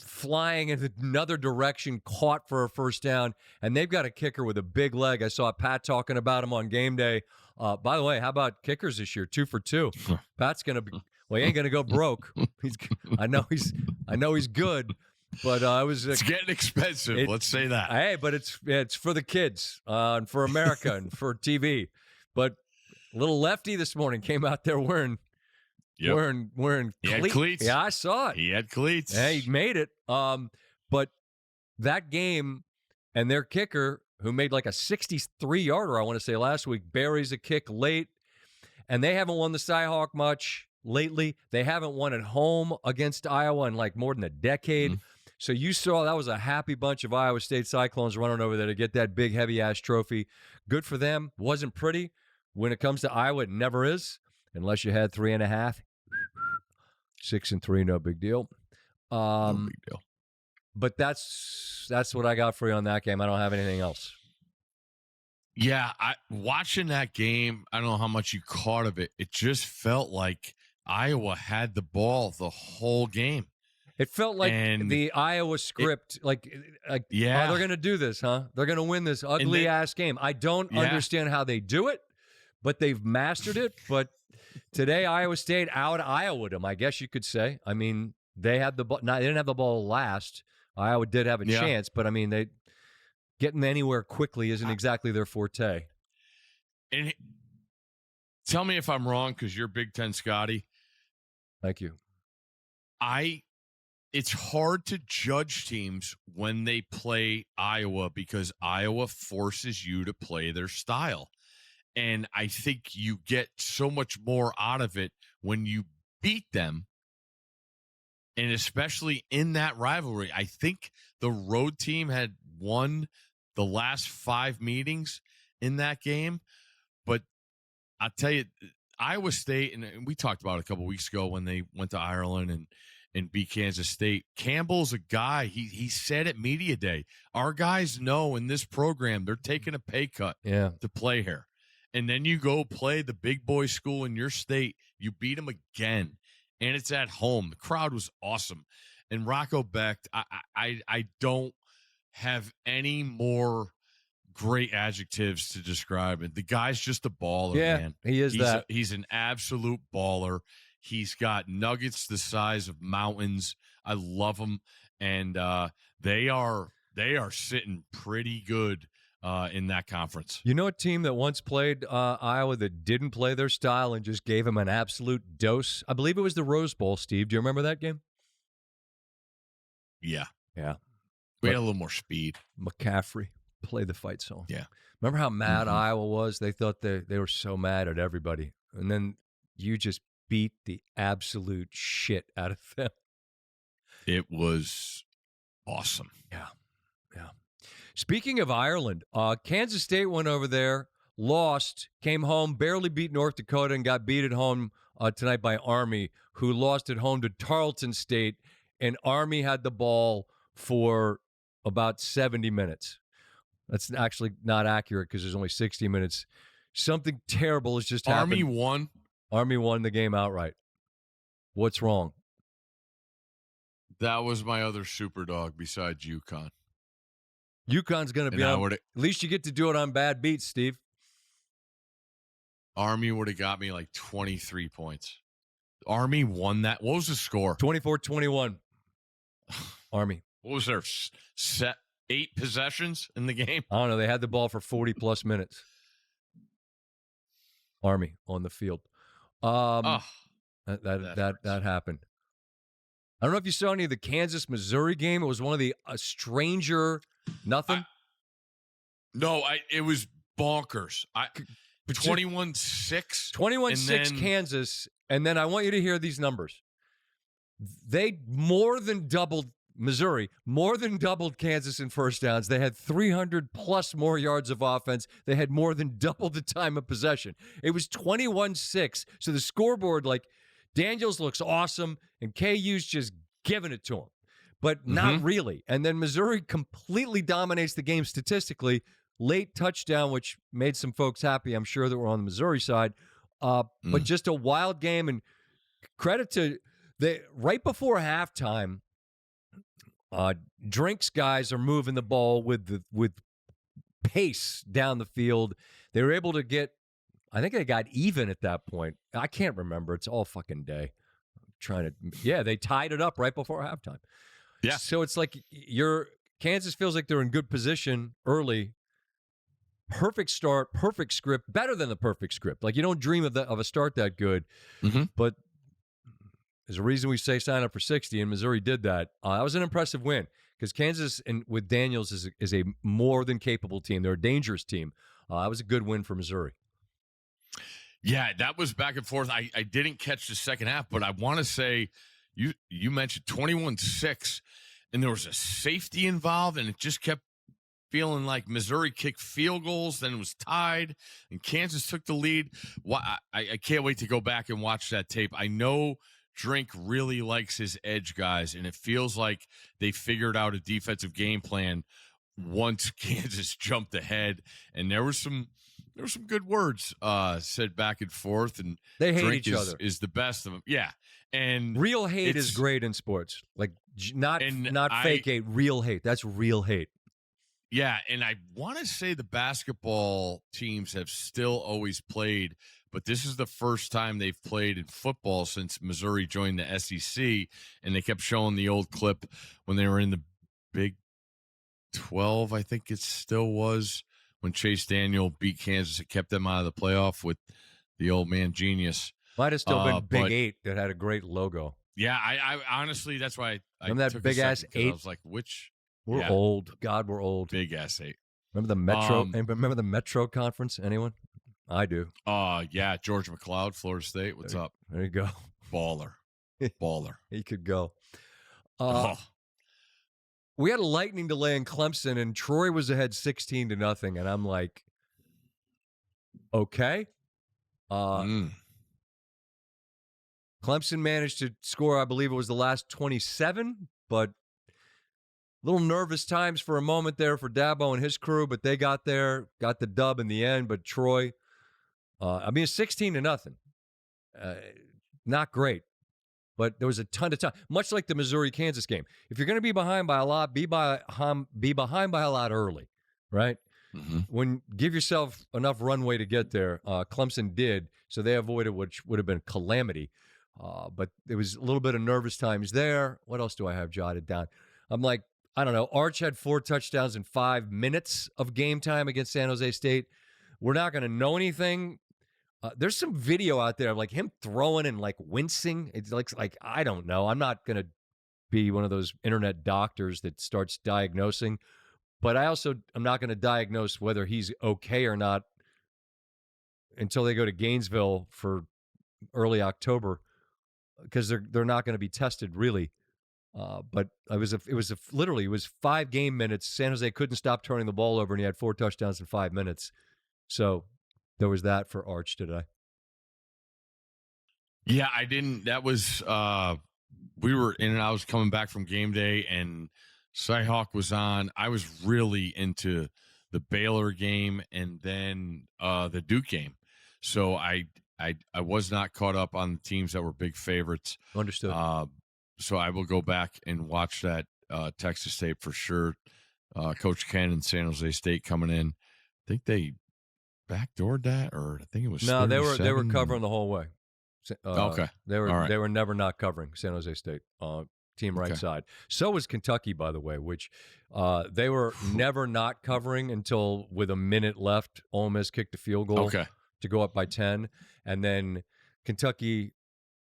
Speaker 1: flying in another direction, caught for a first down, and they've got a kicker with a big leg. I saw Pat talking about him on game day. By the way, how about kickers this year? 2 for 2. Pat's going to be... Well, he ain't gonna go broke. I know he's good, but
Speaker 2: it's getting expensive. Let's say that.
Speaker 1: Hey, but it's for the kids and for America and for TV. But little lefty this morning came out there wearing
Speaker 2: cleats.
Speaker 1: Yeah, I saw it.
Speaker 2: He had cleats.
Speaker 1: Yeah, he made it. But that game and their kicker, who made like a 63-yarder, I want to say last week, buries a kick late, and they haven't won the Cyhawk much lately. They haven't won at home against Iowa in like more than a decade. So you saw that was a happy bunch of Iowa State Cyclones running over there to get that big, heavy-ass trophy. Good for them. Wasn't pretty. When it comes to Iowa, it never is, unless you had 3.5. 6-3, no big deal.
Speaker 2: No big deal.
Speaker 1: But that's what I got for you on that game. I don't have anything else.
Speaker 2: Yeah, watching that game, I don't know how much you caught of it. It just felt like Iowa had the ball the whole game.
Speaker 1: It felt like the Iowa script, they're going to do this, huh? They're going to win this ugly-ass game. I don't understand how they do it, but they've mastered it. But today, Iowa State out-Iowa'd them, I guess you could say. I mean, they had the ball. They didn't have the ball last. Iowa did have a chance, but, I mean, getting anywhere quickly isn't exactly their forte.
Speaker 2: And tell me if I'm wrong, because you're Big Ten Scotty.
Speaker 1: Thank you.
Speaker 2: It's hard to judge teams when they play Iowa because Iowa forces you to play their style. And I think you get so much more out of it when you beat them. And especially in that rivalry, I think the road team had won the last 5 meetings in that game. But I'll tell you, Iowa State, and we talked about it a couple weeks ago when they went to Ireland and beat Kansas State. Campbell's a guy, he said at Media Day, our guys know in this program they're taking a pay cut to play here. And then you go play the big boy school in your state, you beat them again, and it's at home. The crowd was awesome. And Rocco Becht, I don't have any more great adjectives to describe it. The guy's just a baller, man.
Speaker 1: He is.
Speaker 2: He's an absolute baller. He's got nuggets the size of mountains. I love him, and they are sitting pretty good in that conference.
Speaker 1: You know a team that once played Iowa that didn't play their style and just gave them an absolute dose? I believe it was the Rose Bowl, Steve. Do you remember that game?
Speaker 2: Yeah.
Speaker 1: We
Speaker 2: had a little more speed.
Speaker 1: McCaffrey played the fight song.
Speaker 2: Yeah.
Speaker 1: Remember how mad Iowa was? They thought they were so mad at everybody. And then you just beat the absolute shit out of them.
Speaker 2: It was awesome.
Speaker 1: Yeah. Speaking of Ireland, Kansas State went over there, lost, came home, barely beat North Dakota, and got beat at home tonight by Army, who lost at home to Tarleton State, and Army had the ball for about 70 minutes. That's actually not accurate because there's only 60 minutes. Something terrible has just happened.
Speaker 2: Army won?
Speaker 1: Army won the game outright. What's wrong?
Speaker 2: That was my other super dog besides UConn.
Speaker 1: UConn's going to be on. At least you get to do it on bad beats, Steve.
Speaker 2: Army would have got me like 23 points. Army won that. What was the score?
Speaker 1: 24-21. Army.
Speaker 2: What was their set? 8 possessions in the game?
Speaker 1: I don't know. They had the ball for 40-plus minutes. Army on the field. That happened. I don't know if you saw any of the Kansas-Missouri game. It was one of the stranger nothing.
Speaker 2: No, it was bonkers. 21-6.
Speaker 1: 21-6 Kansas. And then I want you to hear these numbers. They more than doubled Missouri, more than doubled Kansas in first downs. They had 300-plus more yards of offense. They had more than double the time of possession. It was 21-6. So the scoreboard, like, Daniels looks awesome, and KU's just giving it to him. But not really. And then Missouri completely dominates the game statistically. Late touchdown, which made some folks happy, I'm sure, that were on the Missouri side. But just a wild game. And credit to right before halftime, Drinks guys are moving the ball with pace down the field. They were able to get, I think they got even at that point. I can't remember. It's all fucking day. They tied it up right before halftime.
Speaker 2: Yeah.
Speaker 1: So it's like Kansas feels like they're in good position early. Perfect start, perfect script, better than the perfect script. Like, you don't dream of a start that good, but there's a reason we say sign up for 60, and Missouri did that. That was an impressive win because Kansas and with Daniels is a more than capable team. They're a dangerous team. That was a good win for Missouri.
Speaker 2: Yeah, that was back and forth. I didn't catch the second half, but I want to say you mentioned 21-6, and there was a safety involved, and it just kept feeling like Missouri kicked field goals, then it was tied, and Kansas took the lead. I can't wait to go back and watch that tape. I know Drink really likes his edge guys, and it feels like they figured out a defensive game plan once Kansas jumped ahead, and there were some good words said back and forth, and
Speaker 1: they hate
Speaker 2: Drink
Speaker 1: each other.
Speaker 2: Is the best of them. Yeah, and
Speaker 1: real hate is great in sports. Like not fake hate, real hate. That's real hate.
Speaker 2: Yeah, and I want to say the basketball teams have still always played, but this is the first time they've played in football since Missouri joined the SEC, and they kept showing the old clip when they were in the Big 12, I think it still was, when Chase Daniel beat Kansas. It kept them out of the playoff with the old man genius.
Speaker 1: Might have still been Big 8 that had a great logo.
Speaker 2: Yeah, I honestly, that's why I
Speaker 1: remember that
Speaker 2: took
Speaker 1: big-ass 8?
Speaker 2: I was like, which?
Speaker 1: We're old. God, we're old.
Speaker 2: Big ass 8.
Speaker 1: Remember the Metro? Remember the Metro Conference? Anyone? I do.
Speaker 2: Yeah. George McLeod, Florida State. What's up?
Speaker 1: There you go.
Speaker 2: Baller.
Speaker 1: He could go. We had a lightning delay in Clemson, and Troy was ahead 16-0, and I'm like, okay. Clemson managed to score, I believe it was the last 27, but little nervous times for a moment there for Dabo and his crew, but they got there, got the dub in the end. But Troy, 16-0, not great, but there was a ton of time. Much like the Missouri-Kansas game, if you're going to be behind by a lot, be behind by a lot early, right? When give yourself enough runway to get there. Clemson did, so they avoided which would have been calamity. But there was a little bit of nervous times there. What else do I have jotted down? I'm like, I don't know. Arch had 4 touchdowns in 5 minutes of game time against San Jose State. We're not going to know anything. There's some video out there of like him throwing and like wincing. It's like I don't know. I'm not going to be one of those internet doctors that starts diagnosing, but I'm not going to diagnose whether he's okay or not until they go to Gainesville for early October, because they're not going to be tested really. But it was literally 5 game minutes. San Jose couldn't stop turning the ball over, and he had 4 touchdowns in 5 minutes. So there was that for Arch today.
Speaker 2: Yeah, I didn't. That was we were in, and I was coming back from game day, and Cyhawk was on. I was really into the Baylor game and then the Duke game, so I was not caught up on the teams that were big favorites.
Speaker 1: Understood.
Speaker 2: So I will go back and watch that Texas tape for sure. Coach Ken and San Jose State coming in. I think they backdoored that, or I think it was
Speaker 1: no. They were covering the whole way.
Speaker 2: Okay,
Speaker 1: they were
Speaker 2: right.
Speaker 1: They were never not covering San Jose State. Team right side. So was Kentucky, by the way, which they were never not covering until with a minute left, Ole Miss kicked a field goal to go up by 10. And then Kentucky,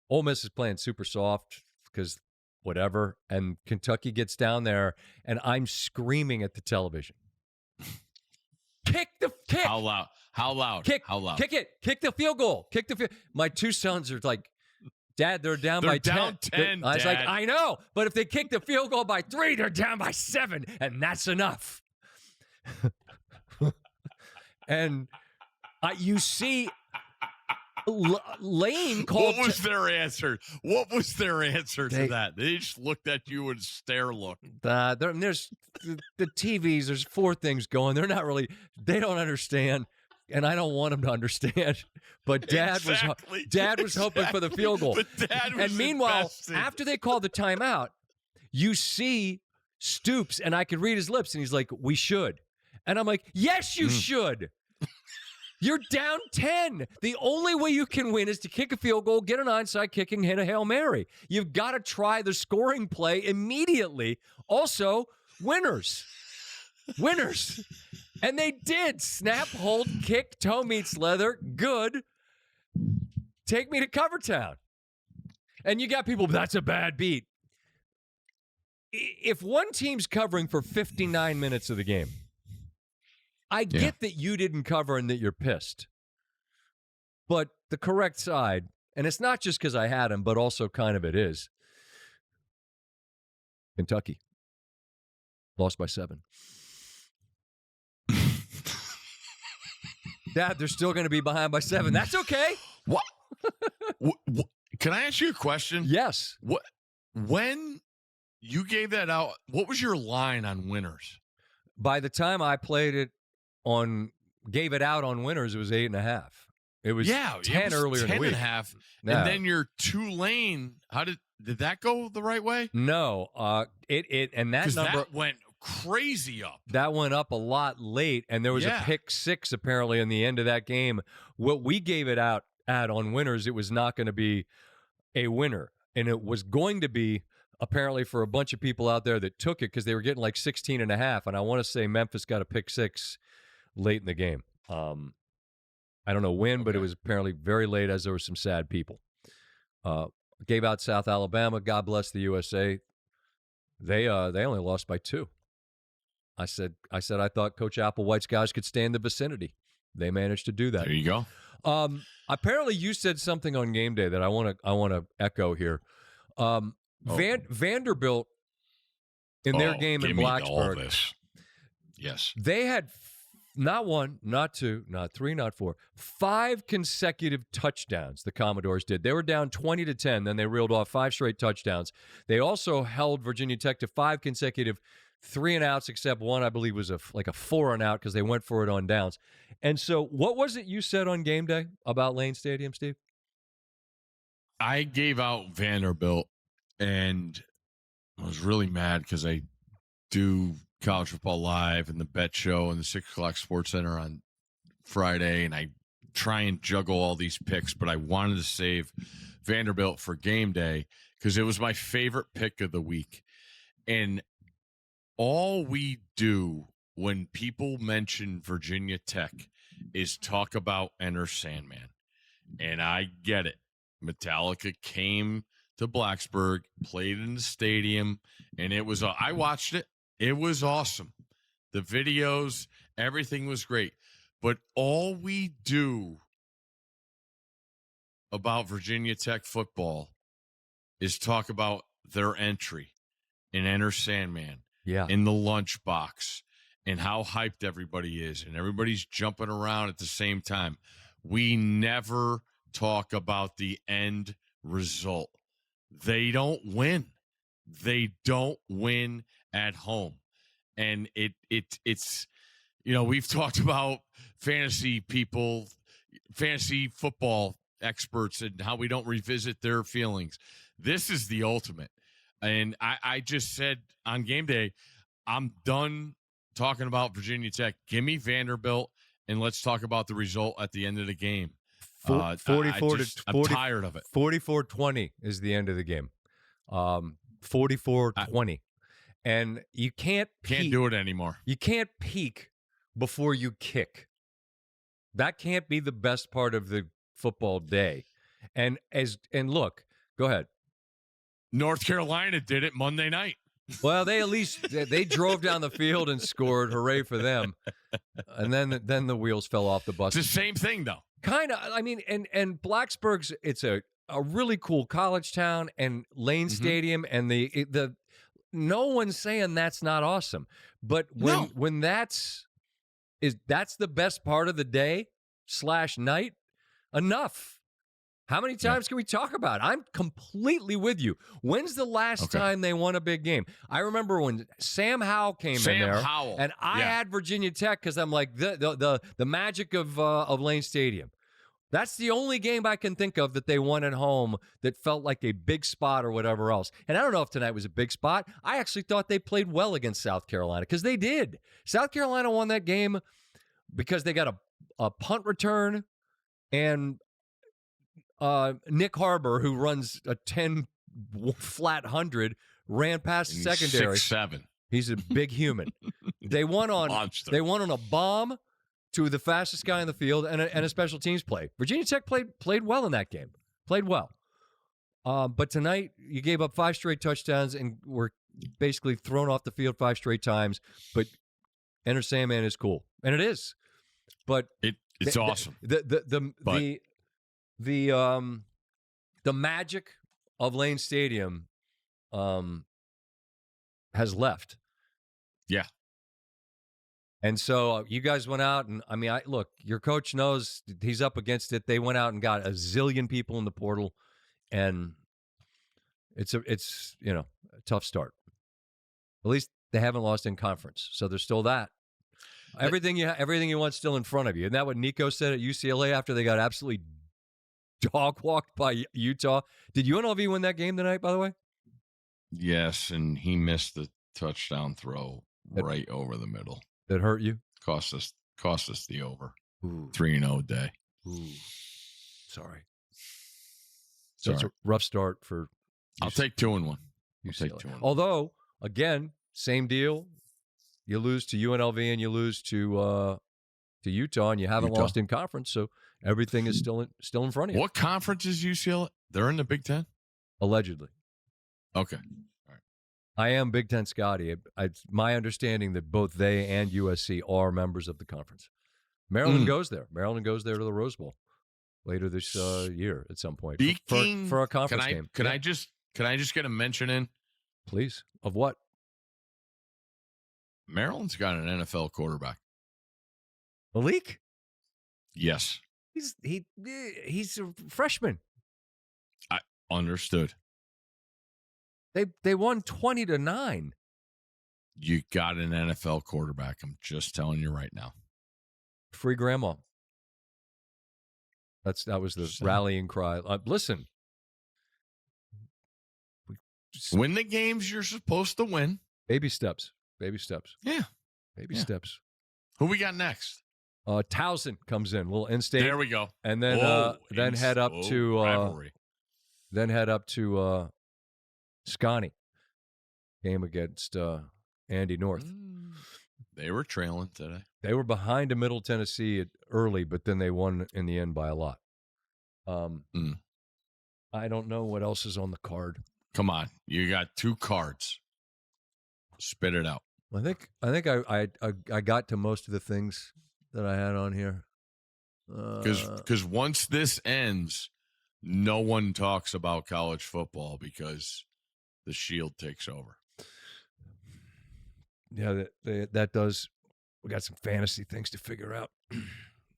Speaker 1: Ole Miss is playing super soft because whatever. And Kentucky gets down there, and I'm screaming at the television. Kick.
Speaker 2: How loud? How loud?
Speaker 1: Kick it. Kick the field goal. Kick the field. My two sons are like, Dad, they're down by 10. I was like, I know, but if they kick the field goal by 3, they're down by 7, and that's enough. And you see Lane called.
Speaker 2: What was their answer? What was their answer to that? They just looked at you with a stare look.
Speaker 1: There's the TVs. There's 4 things going. They're not really. They don't understand. And I don't want him to understand, but Dad was hoping for the field goal.
Speaker 2: But Dad was
Speaker 1: and meanwhile,
Speaker 2: invested.
Speaker 1: After they called the timeout, you see Stoops, and I could read his lips, and he's like, "We should," and I'm like, "Yes, you should." You're down 10. The only way you can win is to kick a field goal, get an onside kick, and hit a Hail Mary. You've got to try the scoring play immediately. Also, winners. And they did. Snap, hold, kick, toe meets leather. Good. Take me to Covertown. And you got people, that's a bad beat. If one team's covering for 59 minutes of the game, I get that you didn't cover and that you're pissed. But the correct side, and it's not just because I had him, but also kind of it is, Kentucky. Lost by 7. Dad, they're still going to be behind by 7. That's okay.
Speaker 2: What? Can I ask you a question?
Speaker 1: Yes.
Speaker 2: When you gave that out, what was your line on winners?
Speaker 1: By the time I gave it out on winners, it was 8.5. It was 10 earlier in the week.
Speaker 2: 10.5.
Speaker 1: No.
Speaker 2: And then your Tulane, did that go the right way?
Speaker 1: No. And that number
Speaker 2: that went crazy up.
Speaker 1: That went up a lot late, and there was a pick 6 apparently in the end of that game. What we gave it out at on winners, it was not going to be a winner, and it was going to be apparently for a bunch of people out there that took it because they were getting like 16.5, and I want to say Memphis got a pick 6 late in the game. I don't know when, but it was apparently very late as there were some sad people. Gave out South Alabama. God bless the USA. They only lost by 2. I said I thought Coach Applewhite's guys could stay in the vicinity. They managed to do that.
Speaker 2: There you go.
Speaker 1: Apparently, you said something on game day that I want to echo here. Vanderbilt in their game in Blacksburg.
Speaker 2: Yes,
Speaker 1: they had not 1, not 2, not 3, not 4, 5 consecutive touchdowns. The Commodores did. They were down 20-10. Then they reeled off 5 straight touchdowns. They also held Virginia Tech to 5 consecutive 3-and-outs, except one, I believe, was a 4-and-out because they went for it on downs. And so what was it you said on game day about Lane Stadium, Steve?
Speaker 2: I gave out Vanderbilt, and I was really mad because I do College Football Live and the Bet Show and the 6 o'clock Sports Center on Friday, and I try and juggle all these picks, but I wanted to save Vanderbilt for game day because it was my favorite pick of the week. And all we do when people mention Virginia Tech is talk about Enter Sandman. And I get it. Metallica came to Blacksburg, played in the stadium, and it was I watched it. It was awesome. The videos, everything was great. But all we do about Virginia Tech football is talk about their entry in Enter Sandman.
Speaker 1: Yeah.
Speaker 2: In the lunchbox and how hyped everybody is, and everybody's jumping around at the same time, we never talk about the end result. They don't win. They don't win at home. And it's we've talked about fantasy people, fantasy football experts, and how we don't revisit their feelings. This is the ultimate. And I just said on game day, I'm done talking about Virginia Tech. Give me Vanderbilt, and let's talk about the result at the end of the game.
Speaker 1: 44
Speaker 2: I'm tired of it.
Speaker 1: 44-20 is the end of the game. 44-20. And you can't
Speaker 2: do it anymore.
Speaker 1: You can't peak before you kick. That can't be the best part of the football day. And look, go ahead.
Speaker 2: North Carolina did it Monday night.
Speaker 1: Well, they drove down the field and scored. Hooray for them. And then the wheels fell off the bus.
Speaker 2: It's the same thing, though.
Speaker 1: Kind of. I mean, and Blacksburg's, it's a really cool college town, and Lane Stadium, and the no one's saying that's not awesome. But when that's the best part of the day / night, enough. How many times can we talk about it? I'm completely with you. When's the last time they won a big game? I remember when Sam Howell came in there, and I had Virginia Tech because I'm like the magic of Lane Stadium. That's the only game I can think of that they won at home that felt like a big spot or whatever else. And I don't know if tonight was a big spot. I actually thought they played well against South Carolina because they did. South Carolina won that game because they got a punt return, and Nick Harbor, who runs a 10 flat 100, ran past the secondary.
Speaker 2: 6'7".
Speaker 1: He's a big human. They won on a bomb to the fastest guy in the field and a special teams play. Virginia Tech played well in that game. Played well. But tonight you gave up 5 straight touchdowns and were basically thrown off the field 5 straight times. But Enter Sandman is cool, and it is. But
Speaker 2: it's awesome.
Speaker 1: The magic of Lane Stadium has left.
Speaker 2: Yeah.
Speaker 1: And so you guys went out, and I mean, look, your coach knows he's up against it. They went out and got a zillion people in the portal, and it's a tough start. At least they haven't lost in conference, so there's still that. Everything you want still in front of you. Isn't that what Nico said at UCLA after they got absolutely dog walked by Utah? Did UNLV win that game tonight, by the way?
Speaker 2: Yes, and he missed the touchdown throw right over the middle.
Speaker 1: That hurt you?
Speaker 2: Cost us the over. 3-0 day.
Speaker 1: Ooh. Sorry. So it's a rough start for
Speaker 2: I'll take 2-1.
Speaker 1: I'll take 2-1. Although, again, same deal. You lose to UNLV and you lose to Utah, and you haven't lost in conference, so everything is still in front of you.
Speaker 2: What conference is UCLA? They're in the Big Ten?
Speaker 1: Allegedly.
Speaker 2: Okay. All right.
Speaker 1: I am Big Ten Scotty. It's my understanding that both they and USC are members of the conference. Maryland goes there. Maryland goes there to the Rose Bowl later this year at some point for a conference game.
Speaker 2: Can I just get a mention in?
Speaker 1: Please. Of what?
Speaker 2: Maryland's got an NFL quarterback.
Speaker 1: Malik?
Speaker 2: Yes.
Speaker 1: He's a freshman.
Speaker 2: I understood.
Speaker 1: They won 20-9.
Speaker 2: You got an NFL quarterback. I'm just telling you right now.
Speaker 1: Free grandma. That was the rallying cry. Listen.
Speaker 2: Win the games you're supposed to win.
Speaker 1: Baby steps. Baby steps.
Speaker 2: Yeah.
Speaker 1: Baby steps.
Speaker 2: Who we got next?
Speaker 1: Towson comes in, a little in-state.
Speaker 2: There we go.
Speaker 1: And then head up to Scotty. Game against Andy North.
Speaker 2: They were trailing today.
Speaker 1: They were behind to Middle Tennessee early, but then they won in the end by a lot. I don't know what else is on the card.
Speaker 2: Come on, you got 2 cards. Spit it out.
Speaker 1: I think I got to most of the things that I had on here.
Speaker 2: Because once this ends, no one talks about college football because the Shield takes over.
Speaker 1: Yeah, that does We got some fantasy things to figure out.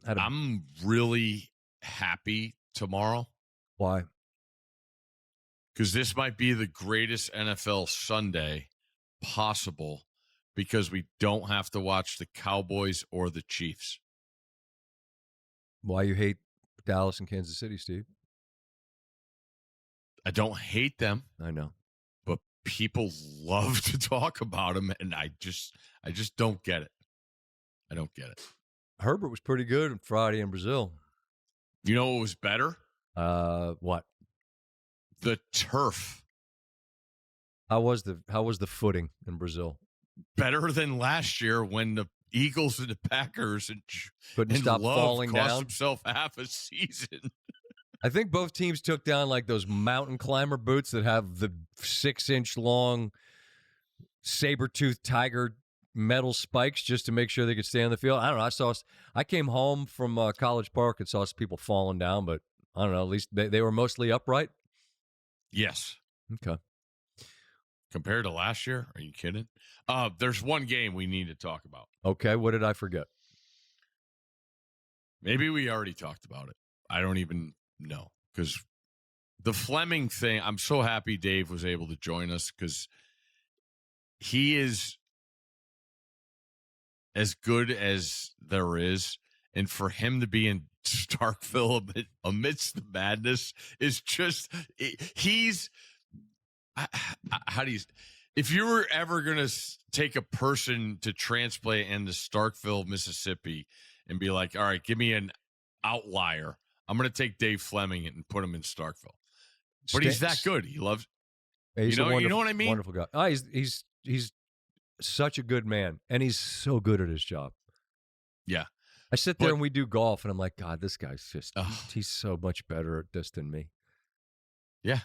Speaker 2: I'm really happy tomorrow.
Speaker 1: Why?
Speaker 2: Because this might be the greatest NFL Sunday possible because we don't have to watch the Cowboys or the Chiefs.
Speaker 1: Why you hate Dallas and Kansas City, Steve?
Speaker 2: I don't hate them.
Speaker 1: I know.
Speaker 2: But people love to talk about them, and I just don't get it. I don't get it.
Speaker 1: Herbert was pretty good on Friday in Brazil.
Speaker 2: You know what was better?
Speaker 1: What?
Speaker 2: The turf.
Speaker 1: How was the footing in Brazil?
Speaker 2: Better than last year when the Eagles and the Packers and
Speaker 1: stop
Speaker 2: Love
Speaker 1: falling
Speaker 2: cost
Speaker 1: down.
Speaker 2: himself half a season.
Speaker 1: I think both teams took down like those mountain climber boots that have the 6-inch long saber-toothed tiger metal spikes just to make sure they could stay on the field. I don't know. I came home from College Park and saw some people falling down, but I don't know. At least they were mostly upright.
Speaker 2: Yes.
Speaker 1: Okay.
Speaker 2: Compared to last year? Are you kidding? There's one game we need to talk about.
Speaker 1: Okay. What did I forget?
Speaker 2: Maybe we already talked about it. I don't even know. Because the Flemming thing, I'm so happy Dave was able to join us because he is as good as there is. And for him to be in Starkville amidst the madness is just, he's, how do you, if you were ever going to take a person to transplant into Starkville, Mississippi and be like, all right, give me an outlier, I'm going to take Dave Flemming and put him in Starkville. But he's that good. He loves, you know what I mean?
Speaker 1: Wonderful guy. Oh, he's such a good man, and he's so good at his job.
Speaker 2: Yeah.
Speaker 1: I sit there and we do golf, and I'm like, God, this guy's just, he's so much better at this than me.
Speaker 2: Yeah.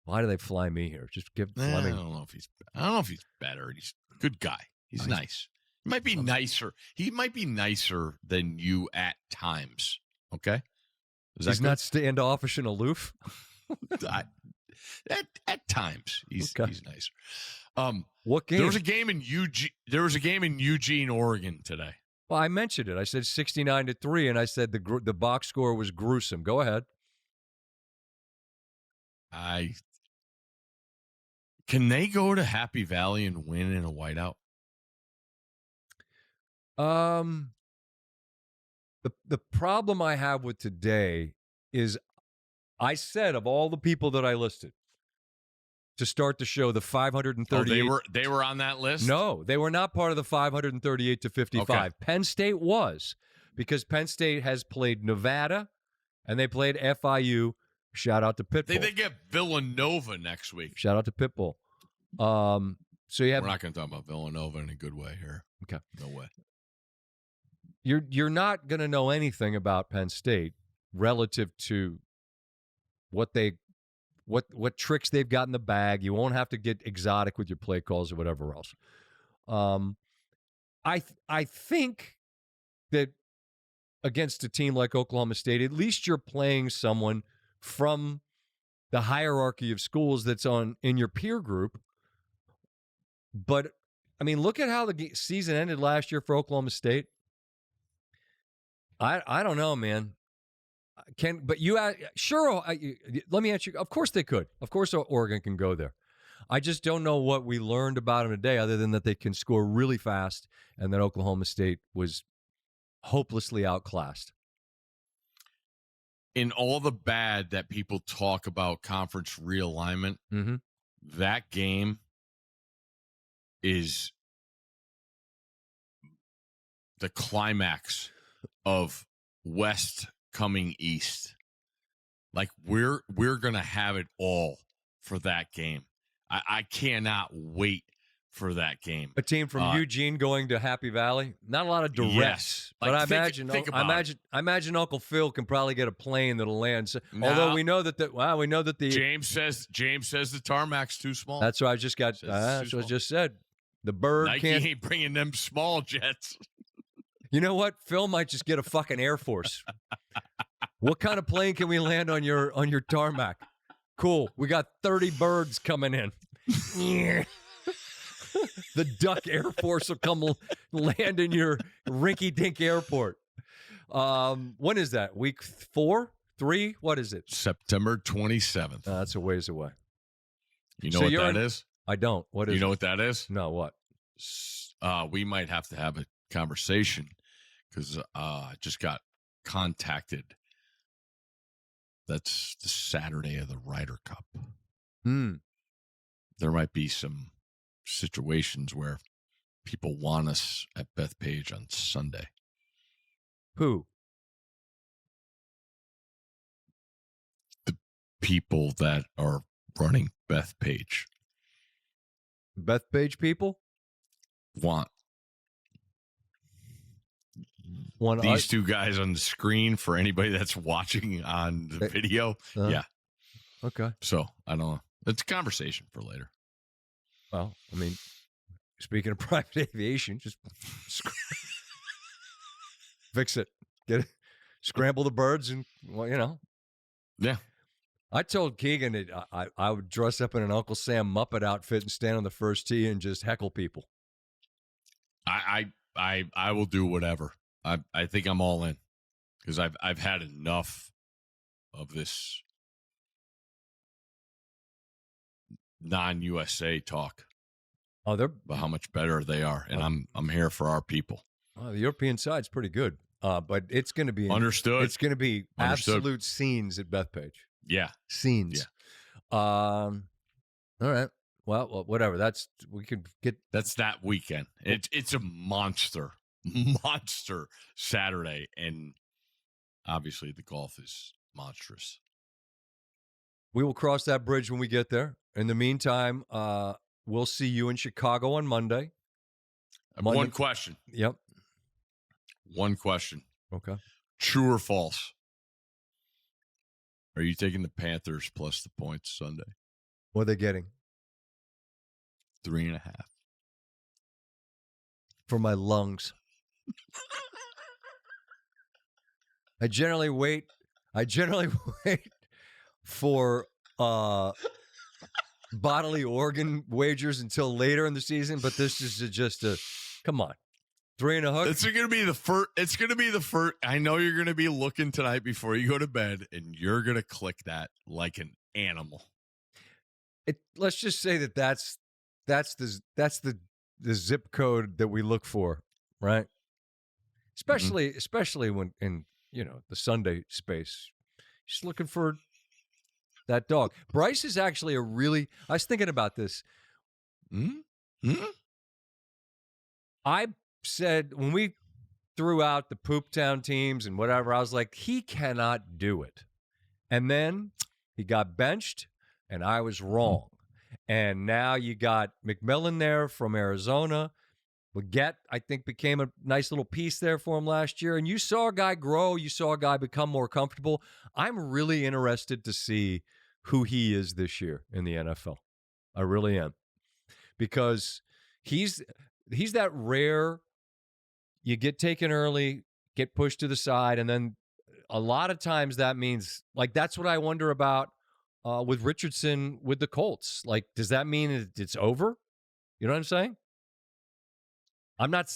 Speaker 1: Why do they fly me here? Just give Flemming.
Speaker 2: I don't know if he's better. He's a good guy. He's nice. He might be nicer. He might be nicer than you at times. Okay?
Speaker 1: He's not standoffish and aloof?
Speaker 2: At times. He's nicer.
Speaker 1: What game?
Speaker 2: There was a game in Eugene, Oregon today.
Speaker 1: Well, I mentioned it. I said 69-3, and I said the box score was gruesome. Go ahead.
Speaker 2: Can they go to Happy Valley and win in a whiteout?
Speaker 1: The problem I have with today is I said of all the people that I listed to start the show, the 538.
Speaker 2: They were on that list?
Speaker 1: No, they were not part of the 538 to 55.
Speaker 2: Okay.
Speaker 1: Penn State was, because Penn State has played Nevada and they played FIU. Shout out to Pitbull.
Speaker 2: They get Villanova next week.
Speaker 1: Shout out to Pitbull. So you have.
Speaker 2: We're not going to talk about Villanova in a good way here.
Speaker 1: Okay,
Speaker 2: no way.
Speaker 1: You're not going to know anything about Penn State relative to what tricks they've got in the bag. You won't have to get exotic with your play calls or whatever else. I think that against a team like Oklahoma State, at least you're playing someone from the hierarchy of schools that's in your peer group. But I mean, look at how the season ended last year for Oklahoma State. I don't know, man. Let me answer you. Of course they could. Of course Oregon can go there. I just don't know what we learned about them today other than that they can score really fast and that Oklahoma State was hopelessly outclassed.
Speaker 2: In all the bad that people talk about conference realignment, that game is the climax of West coming East. Like we're going to have it all for that game. I cannot wait for that game.
Speaker 1: A team from Eugene going to Happy Valley. Not a lot of duress,
Speaker 2: yes.
Speaker 1: but I imagine Uncle Phil can probably get a plane that'll land. So, although we know that the
Speaker 2: James says the tarmac's too small.
Speaker 1: That's what I just got. That's what I just said. The bird
Speaker 2: Nike ain't bringing them small jets.
Speaker 1: You know what? Phil might just get a fucking Air Force. What kind of plane can we land on your tarmac? Cool. We got 30 birds coming in. The Duck Air Force will come land in your rinky-dink airport. When is that? Week 4? 3? What is it?
Speaker 2: September 27th.
Speaker 1: That's a ways away.
Speaker 2: You know what that is?
Speaker 1: I don't. What is
Speaker 2: You know what that is?
Speaker 1: No, what?
Speaker 2: We might have to have a conversation because I just got contacted. That's the Saturday of the Ryder Cup. There might be some situations where people want us at Bethpage on Sunday.
Speaker 1: Who?
Speaker 2: The people that are running Bethpage.
Speaker 1: Bethpage people?
Speaker 2: Want these two guys on the screen for anybody that's watching on the video. Yeah.
Speaker 1: Okay.
Speaker 2: So, I don't know. It's a conversation for later.
Speaker 1: Well, I mean, speaking of private aviation, just fix it. Get it. Scramble the birds and,
Speaker 2: Yeah.
Speaker 1: I told Keegan that I would dress up in an Uncle Sam Muppet outfit and stand on the first tee and just heckle people.
Speaker 2: I will do whatever. I think I'm all in because I've had enough of this non-USA talk.
Speaker 1: Oh, they're
Speaker 2: about how much better they are, and I'm here for our people.
Speaker 1: The European side's pretty good, but it's going to be
Speaker 2: understood.
Speaker 1: It's going to be absolute scenes at Bethpage.
Speaker 2: Yeah,
Speaker 1: scenes.
Speaker 2: Yeah.
Speaker 1: All right. Well, whatever. That's
Speaker 2: that weekend. It's a monster Saturday, and obviously the golf is monstrous.
Speaker 1: We will cross that bridge when we get there. In the meantime, we'll see you in Chicago on Monday.
Speaker 2: One question.
Speaker 1: Yep.
Speaker 2: One question.
Speaker 1: Okay.
Speaker 2: True or false? Are you taking the Panthers plus the points Sunday?
Speaker 1: What are they getting?
Speaker 2: 3.5.
Speaker 1: For my lungs. I generally wait for bodily organ wagers until later in the season, but this is just a come on. 3 and a hook.
Speaker 2: It's going to be the first. It's going to be the first. I know you're going to be looking tonight before you go to bed, and you're going to click that like an animal.
Speaker 1: Let's just say that's the zip code that we look for, right? Especially when in the Sunday space, just looking for that dog. Bryce is actually I was thinking about this. I said when we threw out the Poop Town teams and whatever, I was like, he cannot do it. And then he got benched, and I was wrong. And now you got McMillan there from Arizona. Leggett, I think, became a nice little piece there for him last year. And you saw a guy grow. You saw a guy become more comfortable. I'm really interested to see who he is this year in the NFL. I really am. Because he's that rare, you get taken early, get pushed to the side, and then a lot of times that means, like, that's what I wonder about with Richardson with the Colts. Like, does that mean it's over? You know what I'm saying? I'm not.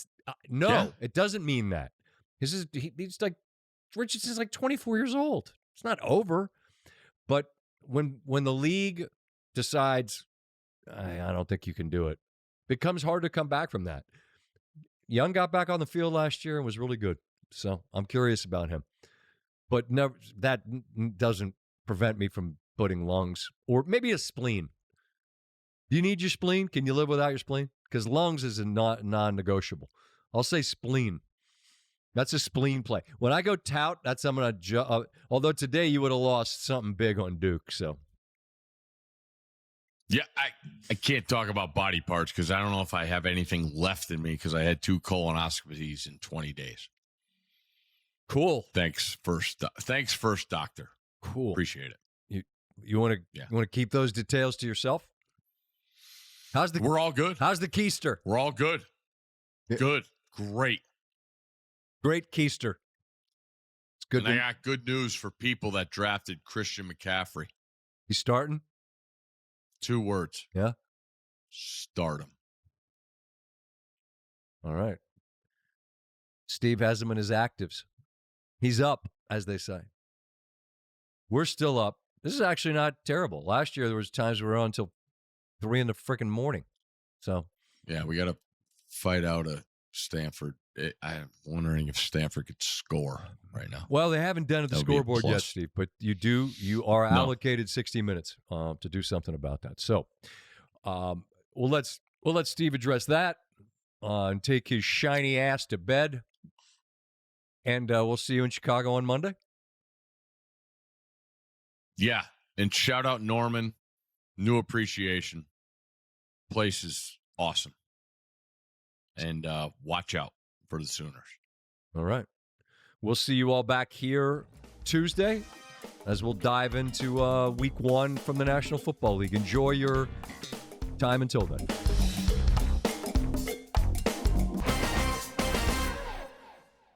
Speaker 1: No, yeah. It doesn't mean that. He's like, Richardson's like 24 years old. It's not over. But when the league decides, I don't think you can do it, it becomes hard to come back from that. Young got back on the field last year and was really good. So I'm curious about him. But never, that doesn't prevent me from putting lungs or maybe a spleen. Do you need your spleen? Can you live without your spleen? Because lungs is a non-negotiable. I'll say spleen. That's a spleen play. When I go tout, that's I'm going to although today you would have lost something big on Duke. So,
Speaker 2: yeah, I can't talk about body parts because I don't know if I have anything left in me because I had 2 colonoscopies in 20 days.
Speaker 1: Cool.
Speaker 2: Thanks, first doctor.
Speaker 1: Cool.
Speaker 2: Appreciate it.
Speaker 1: You want to keep those details to yourself?
Speaker 2: We're all good.
Speaker 1: How's the keister?
Speaker 2: We're all good. Good. Great.
Speaker 1: Great keister. It's good.
Speaker 2: And I got good news for people that drafted Christian McCaffrey.
Speaker 1: He's starting?
Speaker 2: 2 words.
Speaker 1: Yeah.
Speaker 2: Start him.
Speaker 1: All right. Steve has him in his actives. He's up, as they say. We're still up. This is actually not terrible. Last year, there was times we were on until 3 in the freaking morning. So,
Speaker 2: yeah, we got to fight out a Stanford. I'm wondering if Stanford could score right now.
Speaker 1: Well, they haven't done it at the scoreboard yet, Steve, but you are allocated 60 minutes to do something about that. So, we'll let Steve address that and take his shiny ass to bed. And we'll see you in Chicago on Monday.
Speaker 2: Yeah, and shout out Norman. New appreciation. Place is awesome. And watch out for the Sooners.
Speaker 1: All right. We'll see you all back here Tuesday as we'll dive into week 1 from the National Football League. Enjoy your time until then.